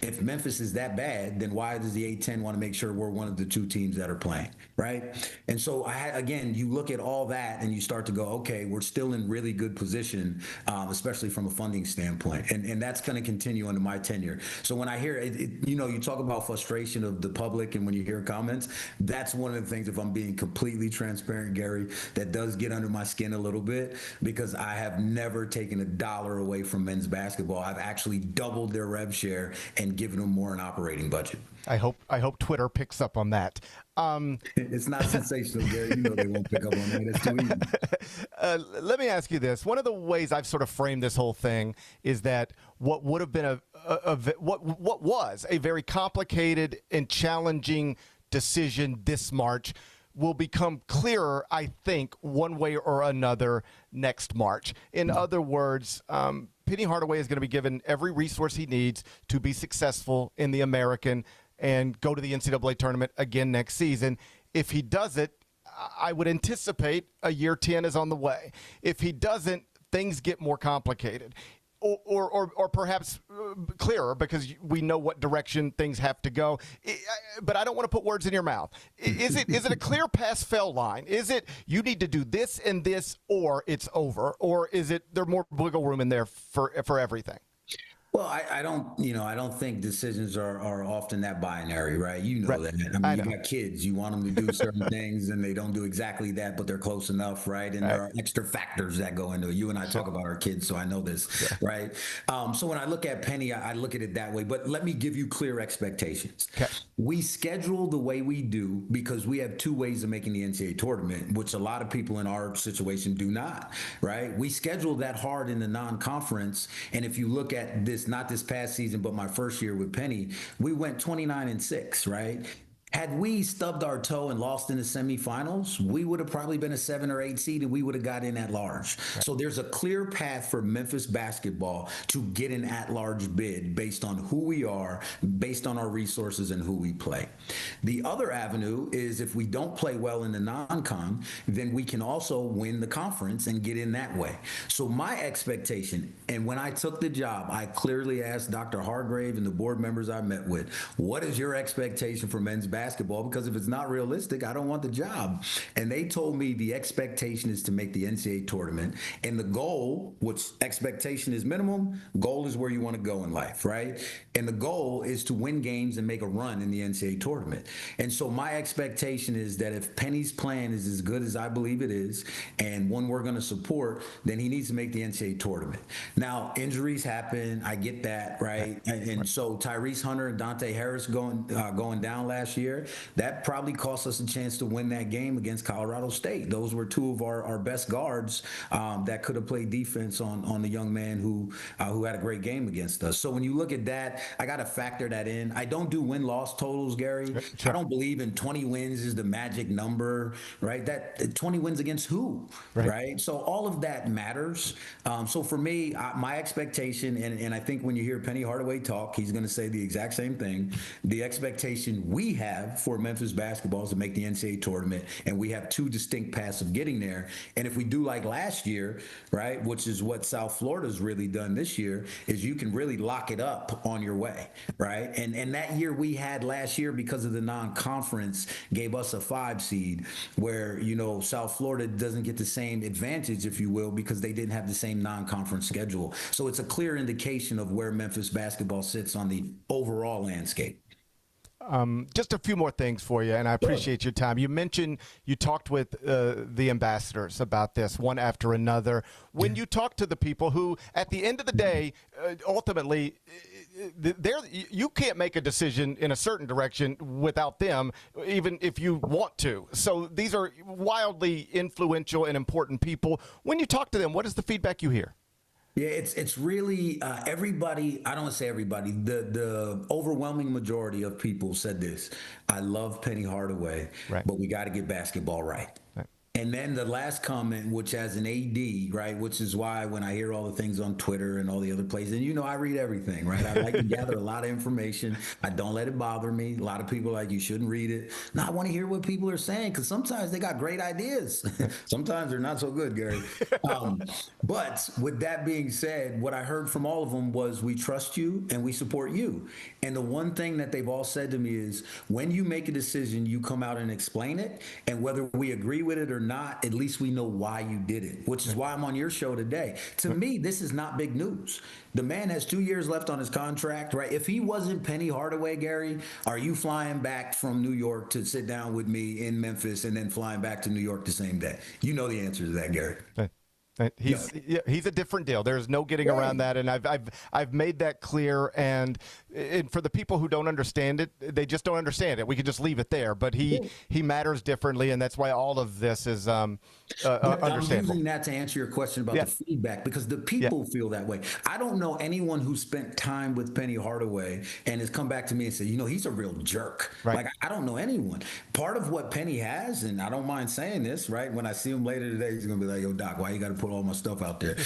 If Memphis is that bad, then why does the A-10 want to make sure we're one of the 2 teams that are playing, right? And so, again, you look at all that and you start to go, okay, we're still in really good position, especially from a funding standpoint. And that's going to continue under my tenure. So when I hear, you talk about frustration of the public, and when you hear comments, that's one of the things, if I'm being completely transparent, Gary, that does get under my skin a little bit, because I have never taken $1 away from men's basketball. I've actually doubled their rev share and and giving them more an operating budget. I hope Twitter picks up on that. It's not sensational, Gary. You know they won't pick up on that. It's too easy. Let me ask you this. One of the ways I've sort of framed this whole thing is that what would have been what was a very complicated and challenging decision this March will become clearer, I think, one way or another next March. In other words, Penny Hardaway is going to be given every resource he needs to be successful in the American and go to the NCAA tournament again next season. If he does it, I would anticipate a year 10 is on the way. If he doesn't, things get more complicated. Or perhaps clearer, because we know what direction things have to go. But I don't want to put words in your mouth. Is it a clear pass-fail line? Is it you need to do this and this, or it's over? Or is it there more wiggle room in there for everything? Well, I don't think decisions are often that binary, right? You know that. I mean, you got kids. You want them to do certain things, and they don't do exactly that, but they're close enough, right? And there are extra factors that go into it. You and I talk about our kids, so I know this, right? So when I look at Penny, I look at it that way. But let me give you clear expectations. Okay. We schedule the way we do because we have two ways of making the NCAA tournament, which a lot of people in our situation do not, right? We schedule that hard in the non-conference, and if you look at this, not this past season, but my first year with Penny, we went 29-6, right? Had we stubbed our toe and lost in the semifinals, we would have probably been a 7 or 8 seed and we would have got in at large. Right. So there's a clear path for Memphis basketball to get an at-large bid based on who we are, based on our resources and who we play. The other avenue is if we don't play well in the non-con, then we can also win the conference and get in that way. So my expectation, and when I took the job, I clearly asked Dr. Hargrave and the board members I met with, what is your expectation for men's basketball? Because if it's not realistic, I don't want the job. And they told me the expectation is to make the NCAA tournament, and the goal, which expectation is minimum, goal is where you want to go in life, right? And the goal is to win games and make a run in the NCAA tournament. And so my expectation is that if Penny's plan is as good as I believe it is, and one we're going to support, then he needs to make the NCAA tournament. Now, injuries happen. I get that, right? And so Tyrese Hunter and Dante Harris going down last year, that probably cost us a chance to win that game against Colorado State. Those were two of our best guards that could have played defense on the young man who had a great game against us. So when you look at that, I got to factor that in. I don't do win-loss totals, Gary. Sure. I don't believe in 20 wins is the magic number, right? That 20 wins against who, right? So all of that matters. So for me, my expectation, and I think when you hear Penny Hardaway talk, he's going to say the exact same thing. The expectation we have for Memphis basketball is to make the NCAA tournament, and we have two distinct paths of getting there. And if we do like last year, right, which is what South Florida's really done this year, is you can really lock it up on your way, right? And that year we had last year, because of the non-conference, gave us a 5 seed where, South Florida doesn't get the same advantage, if you will, because they didn't have the same non-conference schedule. So it's a clear indication of where Memphis basketball sits on the overall landscape. Just a few more things for you, and I appreciate your time. You mentioned you talked with the ambassadors about this one after another. When you talk to the people who, at the end of the day, ultimately, you can't make a decision in a certain direction without them, even if you want to. So these are wildly influential and important people. When you talk to them, what is the feedback you hear? Yeah, it's really everybody. I don't want to say everybody. The overwhelming majority of people said this: I love Penny Hardaway, but we got to get basketball right. And then the last comment, which as an AD, right, which is why when I hear all the things on Twitter and all the other places, and I read everything, right? I like to gather a lot of information. I don't let it bother me. A lot of people are like, you shouldn't read it. No, I want to hear what people are saying, because sometimes they got great ideas. Sometimes they're not so good, Gary. But with that being said, what I heard from all of them was, we trust you and we support you. And the one thing that they've all said to me is, when you make a decision, you come out and explain it. And whether we agree with it or not, at least we know why you did it, which is why I'm on your show today. To me, this is not big news. The man has 2 years left on his contract, right? If he wasn't Penny Hardaway, Gary, are you flying back from New York to sit down with me in Memphis and then flying back to New York the same day? You know the answer to that, Gary. He's a different deal. There's no getting around that, and I've made that clear. And for the people who don't understand it, they just don't understand it. We could just leave it there. But he matters differently, and that's why all of this is understandable. I'm using that to answer your question about the feedback, because the people feel that way. I don't know anyone who spent time with Penny Hardaway and has come back to me and said, he's a real jerk. Right. Like, I don't know anyone. Part of what Penny has, and I don't mind saying this, right? When I see him later today, he's going to be like, yo, Doc, why you got to put all my stuff out there?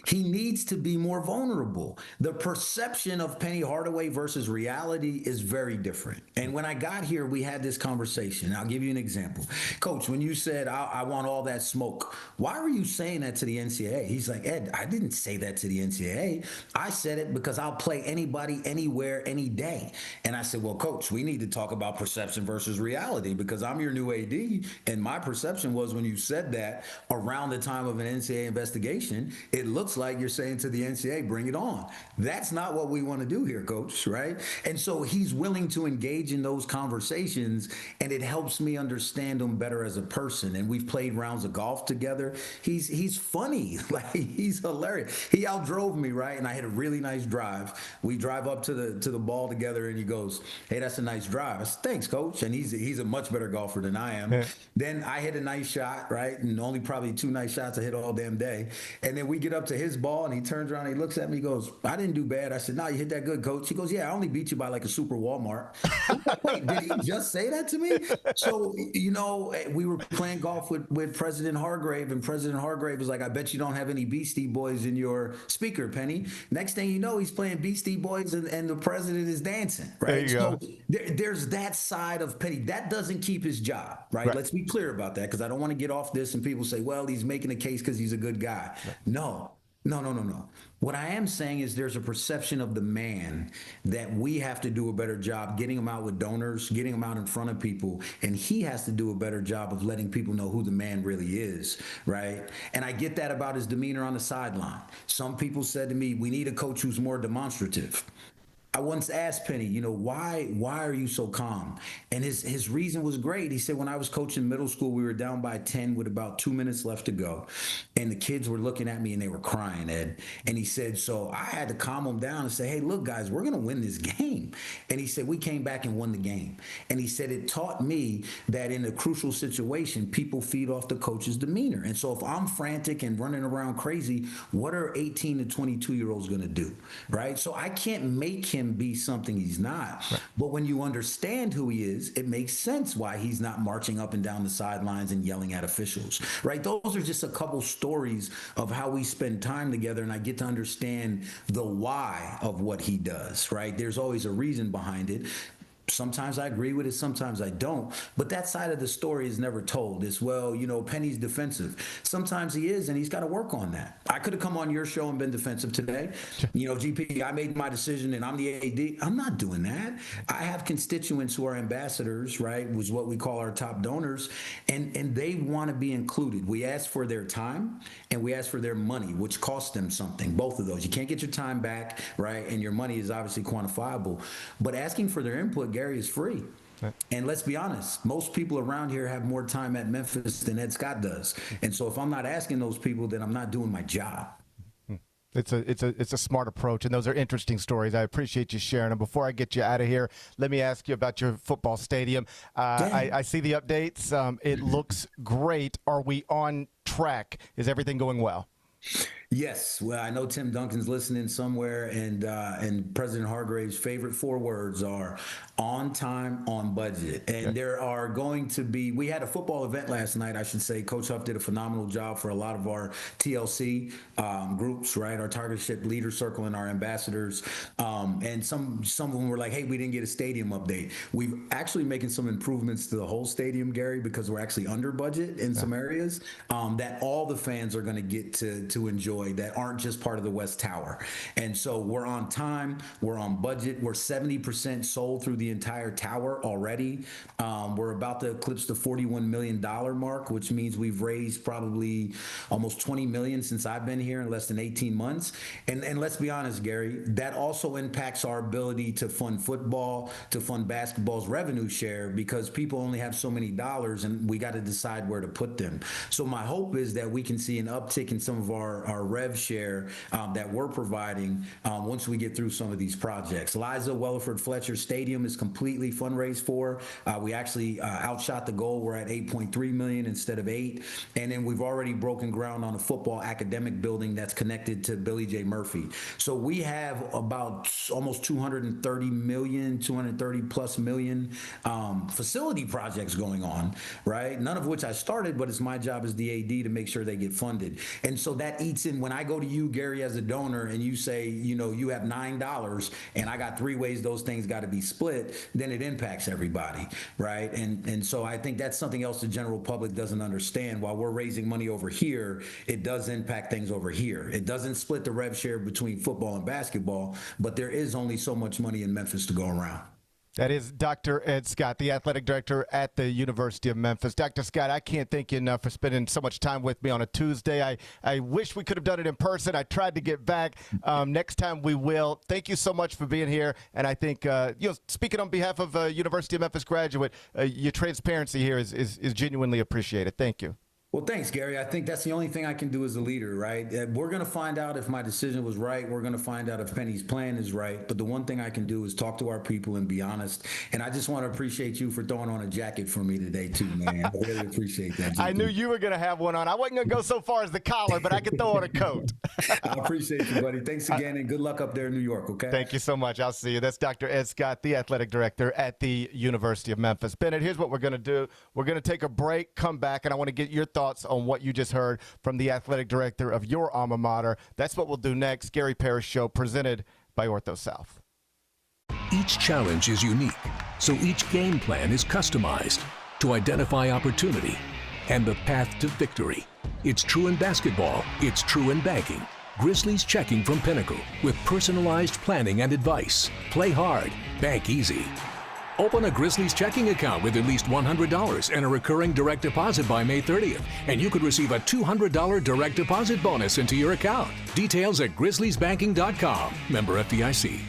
He needs to be more vulnerable. The perception of Penny Hardaway versus reality is very different. And when I got here, we had this conversation. I'll give you an example. Coach, when you said, I want all that smoke, why were you saying that to the NCAA? He's like, Ed, I didn't say that to the NCAA. I said it because I'll play anybody, anywhere, any day. And I said, well, Coach, we need to talk about perception versus reality, because I'm your new AD. And my perception was, when you said that around the time of an NCAA investigation, it looks like you're saying to the NCAA, bring it on. That's not what we want to do here, Coach, right? And so he's willing to engage in those conversations, and it helps me understand him better as a person. And we've played rounds of golf together. He's funny. Like, he's hilarious. He outdrove me, right? And I had a really nice drive. We drive up to the ball together, and he goes, hey, that's a nice drive. I said, thanks, Coach. And he's a much better golfer than I am. Then I hit a nice shot, right? And only probably 2 nice shots I hit all damn day. And then we get up to his ball, and he turns around and he looks at me, he goes, I didn't do bad. I said, no, you hit that good, Coach. He goes, yeah, I only beat you by like a super Walmart. Wait, did he just say that to me? So, we were playing golf with President Hargrave, and President Hargrave was like, I bet you don't have any Beastie Boys in your speaker, Penny. Next thing you know, he's playing Beastie Boys, and the president is dancing, right? There you go. There's that side of Penny. That doesn't keep his job, right? Let's be clear about that, because I don't want to get off this and people say, well, he's making a case because he's a good guy. No. What I am saying is there's a perception of the man that we have to do a better job getting him out with donors, getting him out in front of people, and he has to do a better job of letting people know who the man really is, right? And I get that about his demeanor on the sideline. Some people said to me, we need a coach who's more demonstrative. I once asked Penny, why are you so calm? And his reason was great. He said, when I was coaching middle school, we were down by 10 with about 2 minutes left to go. And the kids were looking at me and they were crying, Ed. And he said, so I had to calm them down and say, hey, look, guys, we're going to win this game. And he said, we came back and won the game. And he said, it taught me that in a crucial situation, people feed off the coach's demeanor. And so if I'm frantic and running around crazy, what are 18 to 22-year-olds going to do, right? So I can't make him be something he's not. Right. But when you understand who he is, it makes sense why he's not marching up and down the sidelines and yelling at officials, right? Those are just a couple stories of how we spend time together, and I get to understand the why of what he does, right? There's always a reason behind it. Sometimes I agree with it, sometimes I don't. But that side of the story is never told. It's, well, Penny's defensive. Sometimes he is, and he's got to work on that. I could have come on your show and been defensive today. GP, I made my decision and I'm the AD. I'm not doing that. I have constituents who are ambassadors, right, which is what we call our top donors, and they want to be included. We ask for their time and we ask for their money, which costs them something, both of those. You can't get your time back, right, and your money is obviously quantifiable. But asking for their input, Gary, is free. Right. And let's be honest, most people around here have more time at Memphis than Ed Scott does. And so if I'm not asking those people, then I'm not doing my job. It's a smart approach, and those are interesting stories. I appreciate you sharing them. Before I get you out of here, let me ask you about your football stadium. I see the updates. It looks great. Are we on track? Is everything going well? Yes. Well, I know Tim Duncan's listening somewhere, and President Hargrave's favorite 4 words are on time, on budget. And there are going to be, we had a football event last night, I should say. Coach Huff did a phenomenal job for a lot of our TLC groups, right? Our Targetship Leader Circle and our ambassadors. And some of them were like, hey, we didn't get a stadium update. We've actually making some improvements to the whole stadium, Gary, because we're actually under budget in some areas that all the fans are going to get to enjoy enjoy that aren't just part of the West Tower. And so we're on time, we're on budget, we're 70% sold through the entire tower already. We're about to eclipse the $41 million mark, which means we've raised probably almost $20 million since I've been here in less than 18 months. And let's be honest, Gary, that also impacts our ability to fund football, to fund basketball's revenue share, because people only have so many dollars and we got to decide where to put them. So my hope is that we can see an uptick in some of our rev share that we're providing once we get through some of these projects. Liza Weatherford Fletcher Stadium is completely fundraised for. We actually outshot the goal. We're at 8.3 million instead of 8. And then we've already broken ground on a football academic building that's connected to Billy J. Murphy. So we have about almost 230 plus million facility projects going on, right? None of which I started, but it's my job as the AD to make sure they get funded. And so that eats in when I go to you, Gary, as a donor, and you say, you know, you have $9 and I got 3 ways those things got to be split, then it impacts everybody, right? And so I think that's something else the general public doesn't understand. While we're raising money over here, it does impact things over here. It doesn't split the rev share between football and basketball, but there is only so much money in Memphis to go around. That is Dr. Ed Scott, the athletic director at the University of Memphis. Dr. Scott, I can't thank you enough for spending so much time with me on a Tuesday. I wish we could have done it in person. I tried to get back. Next time we will. Thank you so much for being here. And I think, speaking on behalf of University of Memphis graduate, your transparency here is genuinely appreciated. Thank you. Well, thanks, Gary. I think that's the only thing I can do as a leader, right? We're going to find out if my decision was right. We're going to find out if Penny's plan is right. But the one thing I can do is talk to our people and be honest. And I just want to appreciate you for throwing on a jacket for me today, too, man. I really appreciate that. I knew you were going to have one on. I wasn't going to go so far as the collar, but I could throw on a coat. I appreciate you, buddy. Thanks again, and good luck up there in New York, okay? Thank you so much. I'll see you. That's Dr. Ed Scott, the athletic director at the University of Memphis. Bennett, here's what we're going to do. We're going to take a break, come back, and I want to get your thoughts on what you just heard from the athletic director of your alma mater. That's what we'll do next. Gary Parrish Show, presented by Ortho South. Each challenge is unique, so each game plan is customized to identify opportunity and the path to victory. It's true in basketball. It's true in banking. Grizzlies Checking from Pinnacle with personalized planning and advice. Play hard. Bank easy. Open a Grizzlies checking account with at least $100 and a recurring direct deposit by May 30th, and you could receive a $200 direct deposit bonus into your account. Details at grizzliesbanking.com. Member FDIC.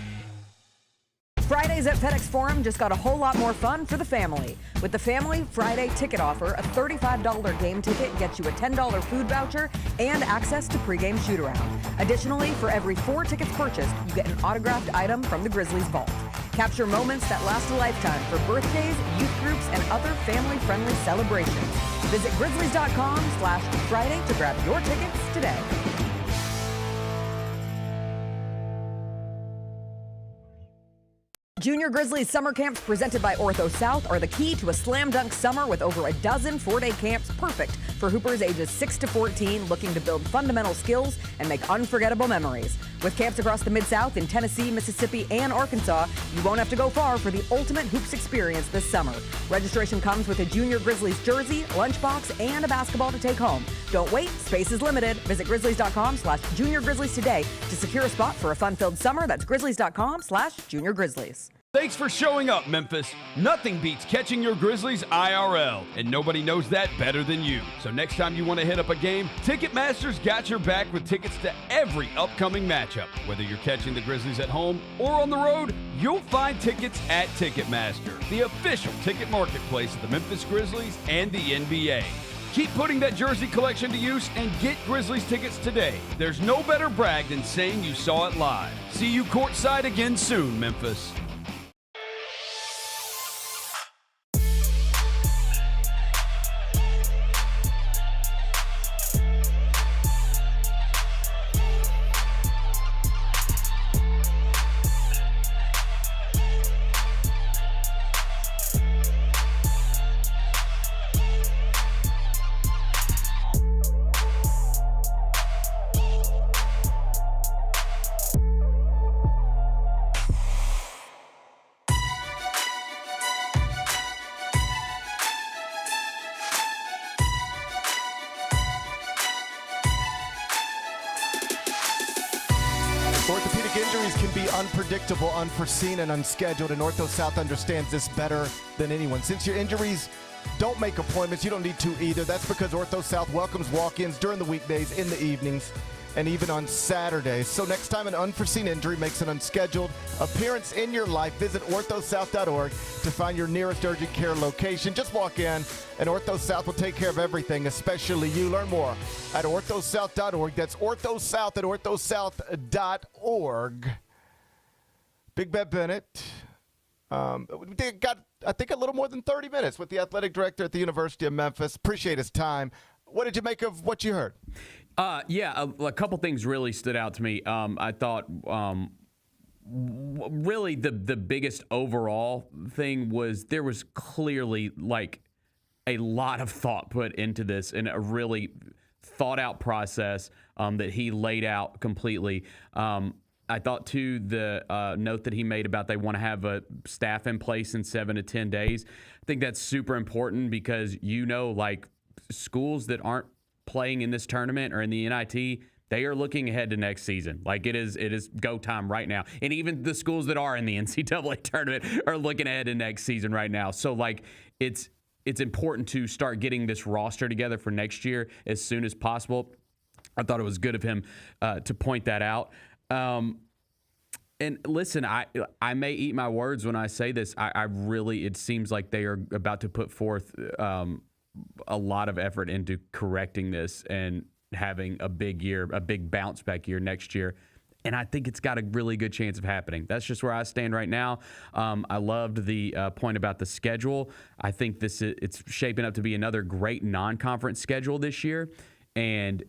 Fridays at FedEx Forum just got a whole lot more fun for the family. With the Family Friday ticket offer, a $35 game ticket gets you a $10 food voucher and access to pregame shoot-around. Additionally, for every 4 tickets purchased, you get an autographed item from the Grizzlies Vault. Capture moments that last a lifetime for birthdays, youth groups, and other family-friendly celebrations. Visit grizzlies.com/Friday to grab your tickets today. Junior Grizzlies summer camps presented by Ortho South are the key to a slam dunk summer with over a dozen 4-day camps perfect for hoopers ages 6 to 14 looking to build fundamental skills and make unforgettable memories. With camps across the Mid-South in Tennessee, Mississippi, and Arkansas, you won't have to go far for the ultimate hoops experience this summer. Registration comes with a Junior Grizzlies jersey, lunchbox, and a basketball to take home. Don't wait, space is limited. Visit grizzlies.com/Junior Grizzlies today to secure a spot for a fun-filled summer. That's grizzlies.com/Junior Grizzlies. Thanks for showing up, Memphis. Nothing beats catching your Grizzlies IRL, and nobody knows that better than you. So next time you want to hit up a game, Ticketmaster's got your back with tickets to every upcoming matchup. Whether you're catching the Grizzlies at home or on the road, you'll find tickets at Ticketmaster, the official ticket marketplace of the Memphis Grizzlies and the NBA. Keep putting that jersey collection to use and get Grizzlies tickets today. There's no better brag than saying you saw it live. See you courtside again soon, Memphis. Orthopedic injuries can be unpredictable, unforeseen, and unscheduled, and Ortho South understands this better than anyone. Since your injuries don't make appointments, you don't need to either. That's because Ortho South welcomes walk-ins during the weekdays, in the evenings, and even on Saturdays. So next time an unforeseen injury makes an unscheduled appearance in your life, visit orthosouth.org to find your nearest urgent care location. Just walk in, and Ortho South will take care of everything, especially you. Learn more at orthosouth.org. That's OrthoSouth at orthosouth.org. Big Bet Bennett. They got, I think, a little more than 30 minutes with the athletic director at the University of Memphis. Appreciate his time. What did you make of what you heard? A couple things really stood out to me. I thought really the biggest overall thing was there was clearly like a lot of thought put into this and a really thought out process that he laid out completely. I thought, too, the note that he made about they want to have a staff in place in 7 to 10 days. I think that's super important because, like schools that aren't playing in this tournament or in the NIT, they are looking ahead to next season. Like it is go time right now. And even the schools that are in the NCAA tournament are looking ahead to next season right now. So like it's important to start getting this roster together for next year as soon as possible. I thought it was good of him to point that out. And listen, I may eat my words when I say this. I really, it seems like they are about to put forth a lot of effort into correcting this and having a big year, a big bounce back year next year. And I think it's got a really good chance of happening. That's just where I stand right now. I loved the point about the schedule. I think it's shaping up to be another great non-conference schedule this year. And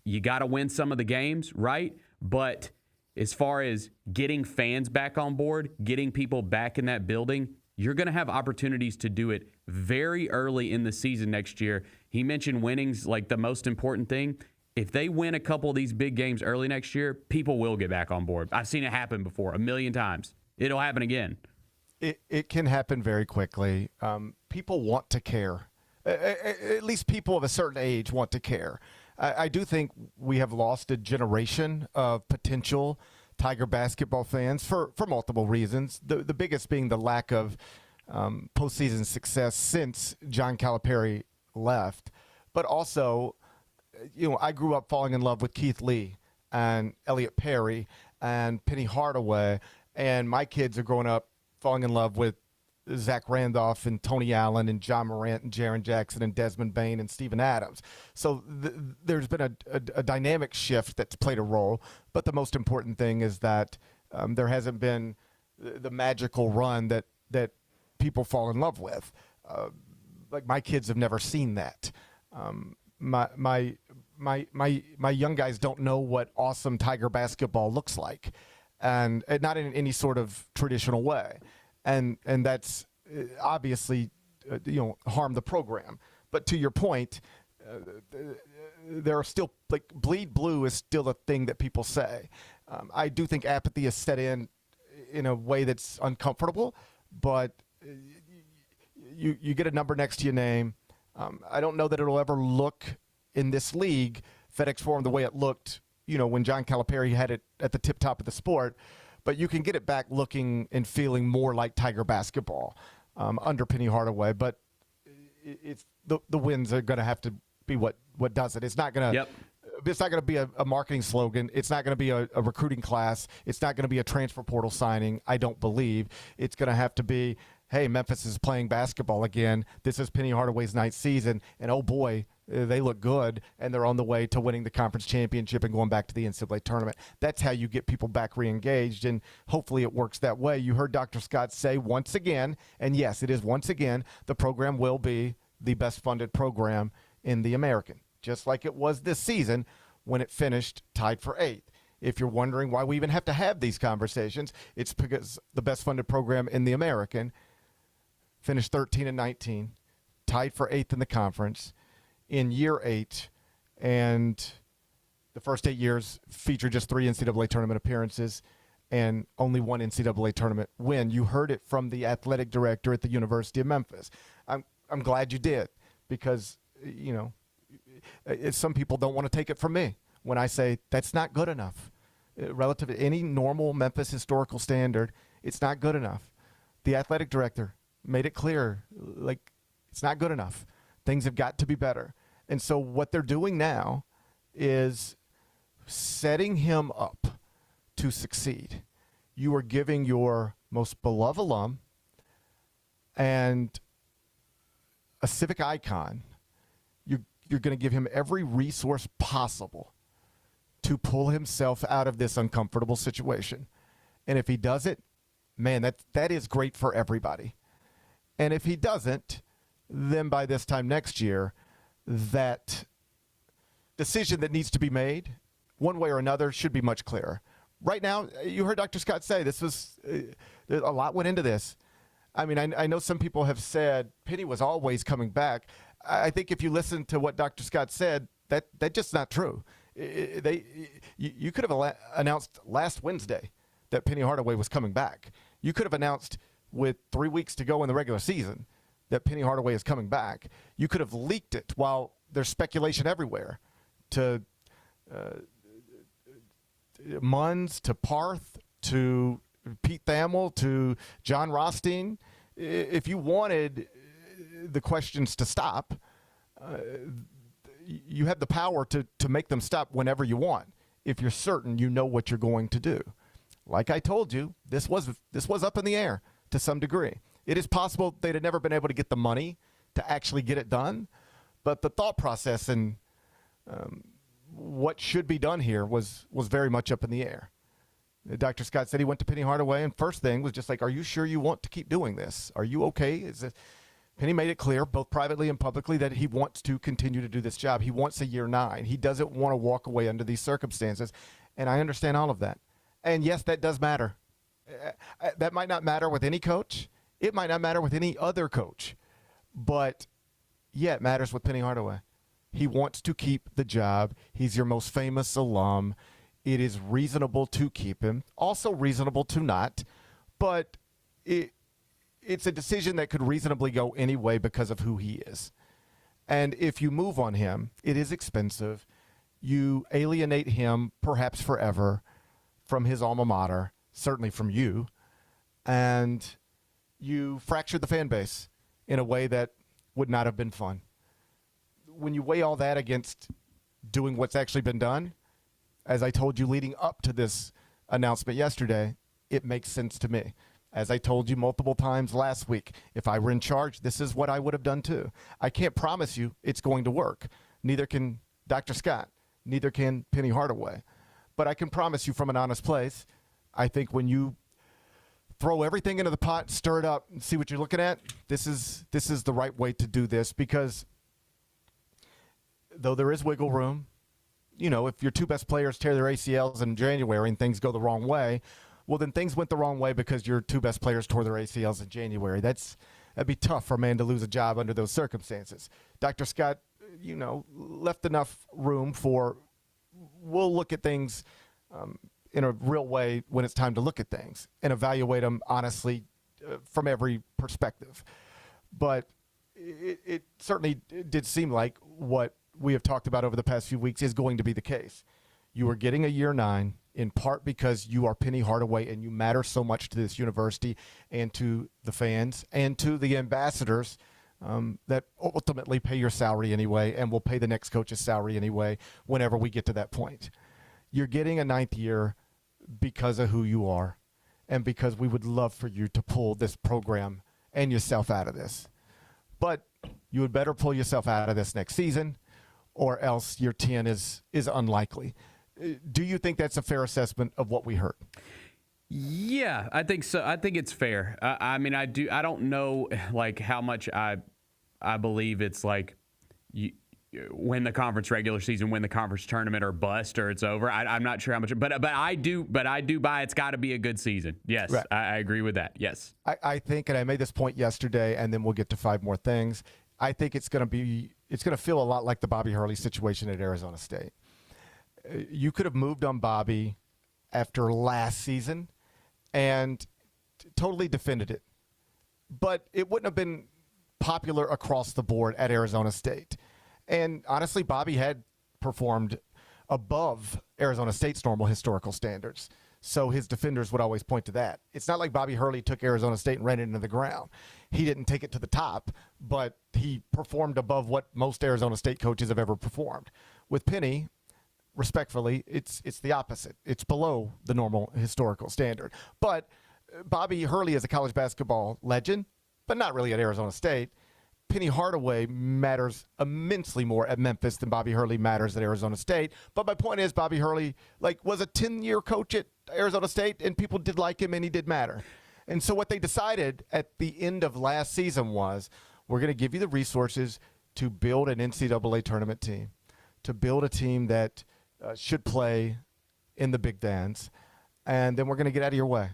you got to win some of the games, right? But as far as getting fans back on board, getting people back in that building, you're going to have opportunities to do it very early in the season next year. He mentioned winning's like the most important thing. If they win a couple of these big games early next year, people will get back on board. I've seen it happen before 1,000,000 times. It'll happen again. It can happen very quickly. People want to care. At least people of a certain age want to care. I do think we have lost a generation of potential Tiger basketball fans for multiple reasons. The biggest being the lack of postseason success since John Calipari left. But also, I grew up falling in love with Keith Lee and Elliot Perry and Penny Hardaway, and my kids are growing up falling in love with Zach Randolph and Tony Allen and John Morant and Jaren Jackson and Desmond Bain and Steven Adams. So there's been a dynamic shift that's played a role. But the most important thing is that there hasn't been the magical run that people fall in love with. Like my kids have never seen that. My young guys don't know what awesome Tiger basketball looks like, and not in any sort of traditional way. And that's obviously, harm the program. But to your point, there are still, like, bleed blue is still a thing that people say. I do think apathy is set in a way that's uncomfortable, but you get a number next to your name. I don't know that it'll ever look in this league, FedEx Forum, the way it looked, when John Calipari had it at the tip top of the sport. But you can get it back looking and feeling more like Tiger basketball under Penny Hardaway. But it's the wins are going to have to be what does it. It's not going to. Yep. It's not going to be a marketing slogan. It's not going to be a recruiting class. It's not going to be a transfer portal signing, I don't believe. It's going to have to be, hey, Memphis is playing basketball again. This is Penny Hardaway's ninth season. And, oh, boy, they look good, and they're on the way to winning the conference championship and going back to the NCAA tournament. That's how you get people back reengaged, and hopefully it works that way. You heard Dr. Scott say once again, and yes, it is once again, the program will be the best-funded program in the American, just like it was this season when it finished tied for 8th. If you're wondering why we even have to have these conversations, it's because the best-funded program in the American finished 13-19, tied for 8th in the conference in year 8, and the first 8 years featured just 3 NCAA tournament appearances and only 1 NCAA tournament win. You heard it from the athletic director at the University of Memphis. I'm glad you did, because some people don't want to take it from me when I say that's not good enough. relative to any normal Memphis historical standard, it's not good enough. The athletic director made it clear, like, it's not good enough. Things have got to be better. And so what they're doing now is setting him up to succeed. You are giving your most beloved alum and a civic icon, you're going to give him every resource possible to pull himself out of this uncomfortable situation. And if he does it, man, that is great for everybody. And if he doesn't, then by this time next year, that decision that needs to be made, one way or another, should be much clearer. Right now, you heard Dr. Scott say this was a lot went into this. I mean, I know some people have said Penny was always coming back. I think if you listen to what Dr. Scott said, that's just not true. You could have announced last Wednesday that Penny Hardaway was coming back. You could have announced with 3 weeks to go in the regular season that Penny Hardaway is coming back. You could have leaked it while there's speculation everywhere to Munns, to Parth, to Pete Thamel, to John Rothstein. If you wanted the questions to stop, you have the power to make them stop whenever you want, if you're certain you know what you're going to do. Like I told you, this was up in the air to some degree. It is possible they'd have never been able to get the money to actually get it done, but the thought process and what should be done here was very much up in the air. Dr. Scott said he went to Penny Hardaway, and first thing was just like, are you sure you want to keep doing this? Are you okay? Penny made it clear, both privately and publicly, that he wants to continue to do this job. He wants a year 9. He doesn't want to walk away under these circumstances, and I understand all of that. And yes, that does matter. That might not matter with any coach. It might not matter with any other coach. But, yeah, it matters with Penny Hardaway. He wants to keep the job. He's your most famous alum. It is reasonable to keep him, also reasonable to not. But it's a decision that could reasonably go any way because of who he is. And if you move on him, it is expensive. You alienate him, perhaps forever, from his alma mater, certainly from you. And you fracture the fan base in a way that would not have been fun. When you weigh all that against doing what's actually been done, as I told you leading up to this announcement yesterday, it makes sense to me. As I told you multiple times last week, if I were in charge, this is what I would have done too. I can't promise you it's going to work. Neither can Dr. Scott. Neither can Penny Hardaway. But I can promise you from an honest place, I think when you throw everything into the pot, stir it up, and see what you're looking at, this is the right way to do this, because though there is wiggle room, you know, if your two best players tear their ACLs in January and things go the wrong way, well, then things went the wrong way because your two best players tore their ACLs in January. That'd be tough for a man to lose a job under those circumstances. Dr. Scott, you know, left enough room for, we'll look at things in a real way when it's time to look at things and evaluate them honestly from every perspective. But it certainly did seem like what we have talked about over the past few weeks is going to be the case. You are getting a year 9 in part because you are Penny Hardaway and you matter so much to this university and to the fans and to the ambassadors that ultimately pay your salary anyway and will pay the next coach's salary anyway whenever we get to that point. You're getting a 9th year because of who you are and because we would love for you to pull this program and yourself out of this. But you would better pull yourself out of this next season, or else year 10 is unlikely. Do you think that's a fair assessment of what we heard? Yeah, I think so. I think it's fair. I mean, I do. I don't know, like, how much I believe it's like you win the conference regular season, win the conference tournament, or bust, or it's over. I'm not sure how much, but I do buy it's got to be a good season. Yes, right. I agree with that. Yes, I think, and I made this point yesterday, and then we'll get to 5 more things. I think it's going to feel a lot like the Bobby Hurley situation at Arizona State. You could have moved on Bobby after last season and totally defended it. But it wouldn't have been popular across the board at Arizona State. And honestly, Bobby had performed above Arizona State's normal historical standards. So his defenders would always point to that. It's not like Bobby Hurley took Arizona State and ran it into the ground. He didn't take it to the top, but he performed above what most Arizona State coaches have ever performed. With Penny, respectfully, it's the opposite. It's below the normal historical standard. But Bobby Hurley is a college basketball legend, but not really at Arizona State. Penny Hardaway matters immensely more at Memphis than Bobby Hurley matters at Arizona State. But my point is, Bobby Hurley was a 10-year coach at Arizona State, and people did like him, and he did matter. And so what they decided at the end of last season was, we're going to give you the resources to build an NCAA tournament team, to build a team that should play in the big dance, and then we're going to get out of your way.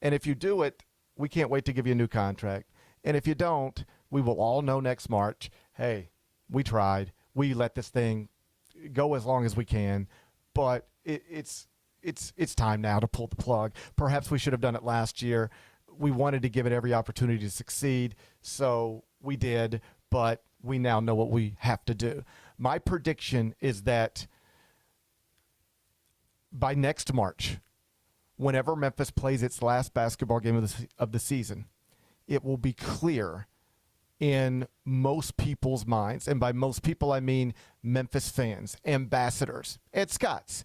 And if you do it, we can't wait to give you a new contract. And if you don't, we will all know next March, hey, we tried. We let this thing go as long as we can, but it's time now to pull the plug. Perhaps we should have done it last year. We wanted to give it every opportunity to succeed, so we did, but we now know what we have to do. My prediction is that by next March, whenever Memphis plays its last basketball game of the season, it will be clear in most people's minds, and by most people I mean Memphis fans, ambassadors, Ed Scott's,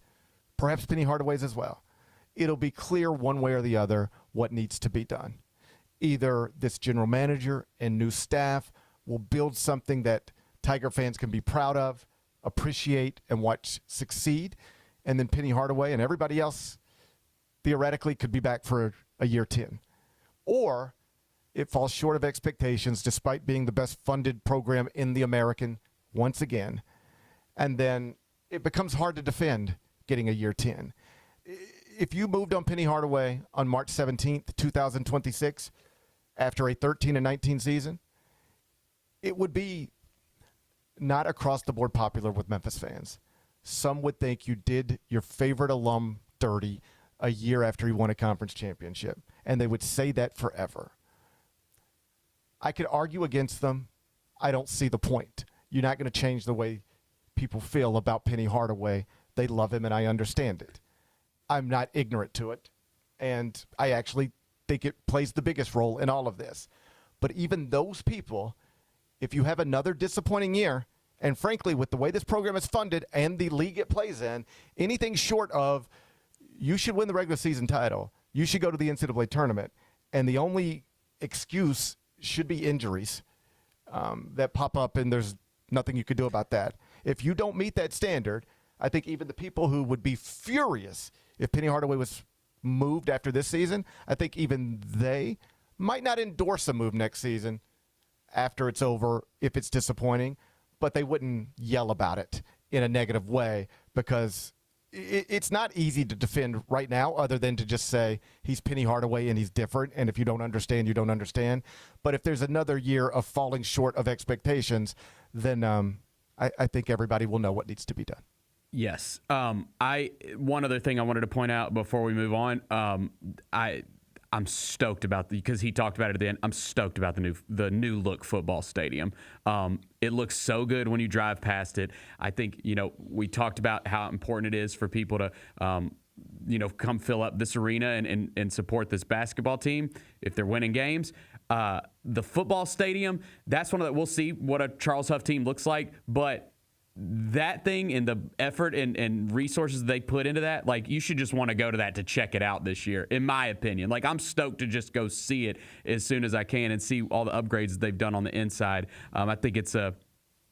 perhaps Penny Hardaway's as well. It'll be clear one way or the other what needs to be done. Either this general manager and new staff will build something that Tiger fans can be proud of, appreciate, and watch succeed, and then Penny Hardaway and everybody else theoretically could be back for a year 10. Or it falls short of expectations despite being the best funded program in the American once again. And then it becomes hard to defend getting a year 10. If you moved on Penny Hardaway on March 17th, 2026, after a 13-19 season, it would be not across the board popular with Memphis fans. Some would think you did your favorite alum dirty a year after he won a conference championship, and they would say that forever. I could argue against them. I don't see the point. You're not going to change the way people feel about Penny Hardaway. They love him, and I understand it. I'm not ignorant to it, and I actually think it plays the biggest role in all of this. But even those people, if you have another disappointing year, and frankly, with the way this program is funded and the league it plays in, anything short of you should win the regular season title, you should go to the NCAA tournament, and the only excuse should be injuries that pop up, and there's nothing you could do about that. If you don't meet that standard, I think even the people who would be furious if Penny Hardaway was moved after this season, I think even they might not endorse a move next season after it's over if it's disappointing, but they wouldn't yell about it in a negative way because it's not easy to defend right now other than to just say he's Penny Hardaway and he's different, and if you don't understand, you don't understand. But if there's another year of falling short of expectations, then I think everybody will know what needs to be done. Yes. One other thing I wanted to point out before we move on. I'm stoked about because he talked about it at the end. I'm stoked about the new look football stadium. It looks so good when you drive past it. I think we talked about how important it is for people to come fill up this arena and support this basketball team if they're winning games. The football stadium, that's one of the, we'll see what a Charles Huff team looks like, but that thing and the effort and resources they put into that, you should just want to go to that to check it out this year, in my opinion. I'm stoked to just go see it as soon as I can and see all the upgrades that they've done on the inside. I think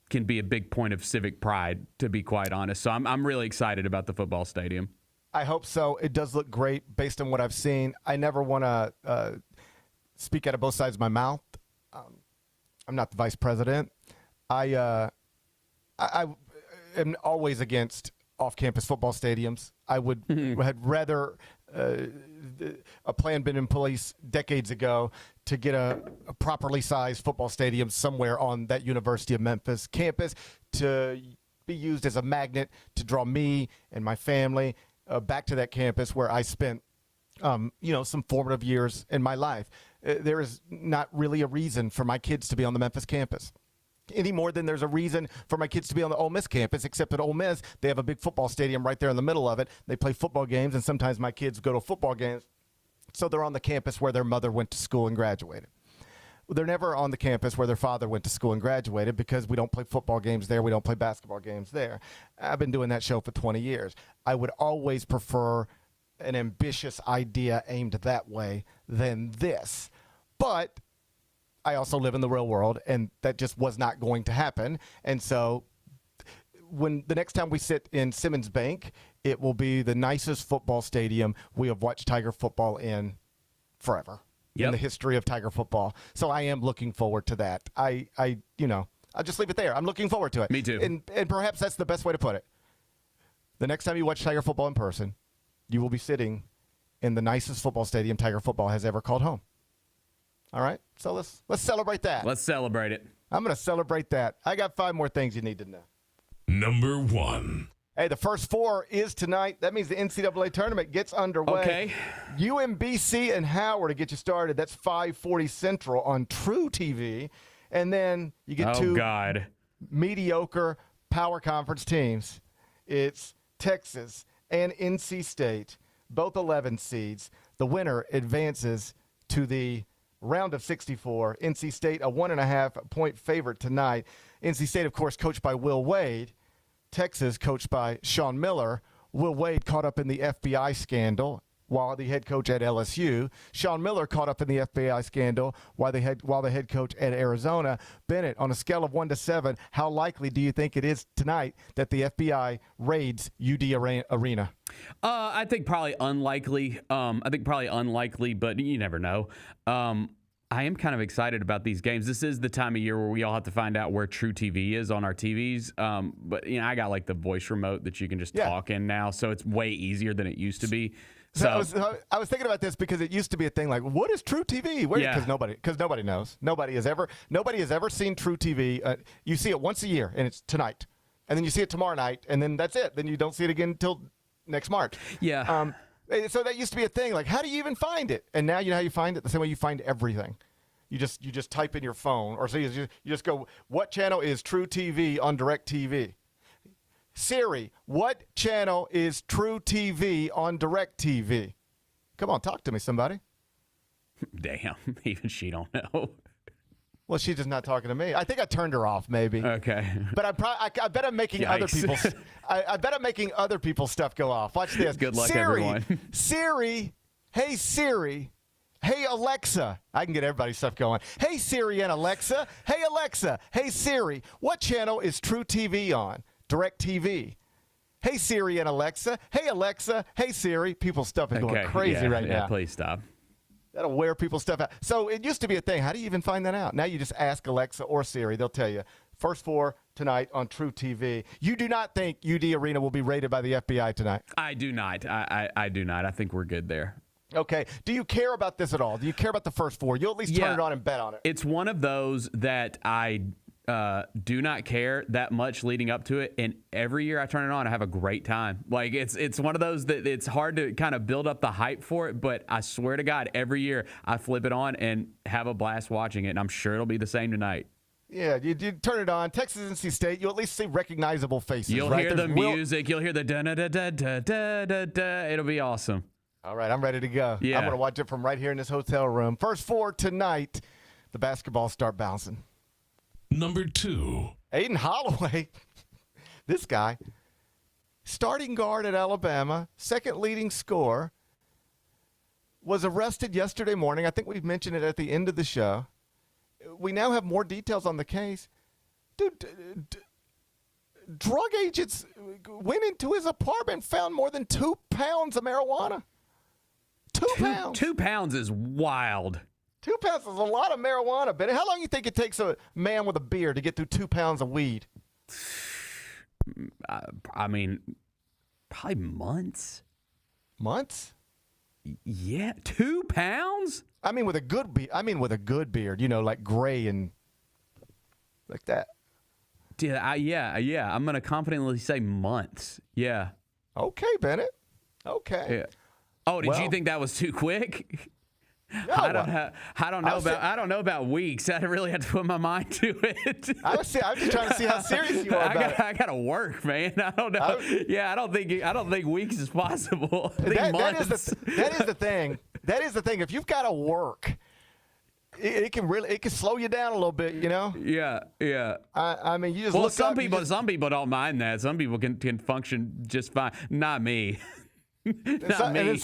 can be a big point of civic pride, to be quite honest. So I'm really excited about the football stadium. I hope so. It does look great based on what I've seen. I never want to speak out of both sides of my mouth. I'm not the vice president. I am always against off-campus football stadiums. I had rather a plan been in place decades ago to get a properly sized football stadium somewhere on that University of Memphis campus to be used as a magnet to draw me and my family back to that campus where I spent some formative years in my life. There is not really a reason for my kids to be on the Memphis campus. any more than there's a reason for my kids to be on the Ole Miss campus, except at Ole Miss, they have a big football stadium right there in the middle of it. They play football games, and sometimes my kids go to football games. So they're on the campus where their mother went to school and graduated. They're never on the campus where their father went to school and graduated because we don't play football games there. We don't play basketball games there. I've been doing that show for 20 years. I would always prefer an ambitious idea aimed that way than this. But I also live in the real world, and that just was not going to happen. And so when the next time we sit in Simmons Bank, it will be the nicest football stadium we have watched Tiger football in forever. In the history of Tiger football. So I am looking forward to that. I'll just leave it there. I'm looking forward to it. Me too. And perhaps that's the best way to put it. The next time you watch Tiger football in person, you will be sitting in the nicest football stadium Tiger football has ever called home. All right? So let's celebrate that. Let's celebrate it. I'm going to celebrate that. I got 5 more things you need to know. Number 1. Hey, the first 4 is tonight. That means the NCAA tournament gets underway. Okay. UMBC and Howard to get you started. That's 5:40 Central on True TV. And then you get 2 mediocre power conference teams. It's Texas and NC State, both 11 seeds. The winner advances to the round of 64. NC State, a 1.5-point favorite tonight. NC State, of course, coached by Will Wade. Texas, coached by Sean Miller. Will Wade caught up in the FBI scandal while the head coach at LSU. Sean Miller caught up in the FBI scandal while the head coach at Arizona. Bennett, on a scale of 1 to 7, how likely do you think it is tonight that the FBI raids UD Arena? I think probably unlikely. But you never know. I am kind of excited about these games. This is the time of year where we all have to find out where True TV is on our TVs. But I got like the voice remote that you can just talk in now, so it's way easier than it used to be. So I was thinking about this because it used to be a thing like, what is True TV? Because nobody knows. Nobody has ever seen True TV. You see it once a year, and it's tonight, and then you see it tomorrow night, and then that's it. Then you don't see it again until next March. Yeah. So that used to be a thing. Like, how do you even find it? And now you know how you find it? The same way you find everything. You just type in your phone, or so you just go, what channel is True TV on DirecTV? Siri, what channel is True TV on DirecTV? Come on, talk to me, somebody. Damn, even she don't know. Well, she's just not talking to me. I think I turned her off, maybe. Okay. But I bet I'm making other people's. I bet I'm making other people's stuff go off. Watch this. Good luck, Siri, everyone. Siri, hey Siri, hey Alexa. I can get everybody's stuff going. Hey Siri and Alexa. Hey Alexa. Hey Siri. What channel is True TV on? DirecTV. Hey Siri and Alexa. Hey Alexa. Hey Siri. People's stuff is going crazy right now. Please stop. That'll wear people's stuff out. So it used to be a thing. How do you even find that out? Now you just ask Alexa or Siri. They'll tell you. First 4 tonight on True TV. You do not think UD Arena will be raided by the FBI tonight? I do not. I do not. I think we're good there. Okay. Do you care about this at all? Do you care about the first 4? You'll at least turn it on and bet on it. It's one of those that I do not care that much leading up to it, and every year I turn it on, I have a great time. Like it's one of those that it's hard to kind of build up the hype for it, but I swear to God, every year I flip it on and have a blast watching it, and I'm sure it'll be the same tonight. Yeah, you turn it on. Texas NC State, you'll at least see recognizable faces. You'll hear the music. You'll hear the da-da-da-da-da-da-da. It'll be awesome. All right, I'm ready to go. Yeah. I'm going to watch it from right here in this hotel room. First 4 tonight, the basketball start bouncing. Number 2. Aiden Holloway, this guy, starting guard at Alabama, second leading scorer, was arrested yesterday morning. I think we've mentioned it at the end of the show. We now have more details on the case. Dude, drug agents went into his apartment and found more than 2 pounds of marijuana. 2 pounds. 2 pounds is wild. 2 pounds is a lot of marijuana, Ben. How long do you think it takes a man with a beard to get through 2 pounds of weed? I mean, probably months. Months? Yeah, 2 pounds? I mean, with a good beard. You know, like gray and like that. Yeah. I'm gonna confidently say months. Yeah. Okay, Bennett. Okay. Yeah. Oh, did you think that was too quick? No, I don't know about weeks. I really have to put my mind to it. I'm just trying to see how serious you are about it. I gotta work, man. I don't know. I don't think weeks is possible. That is the thing. That is the thing. If you've got to work, it can slow you down a little bit, you know. Yeah. I mean, you just well, look some up, people don't mind that. Some people can function just fine. Not me. Not me.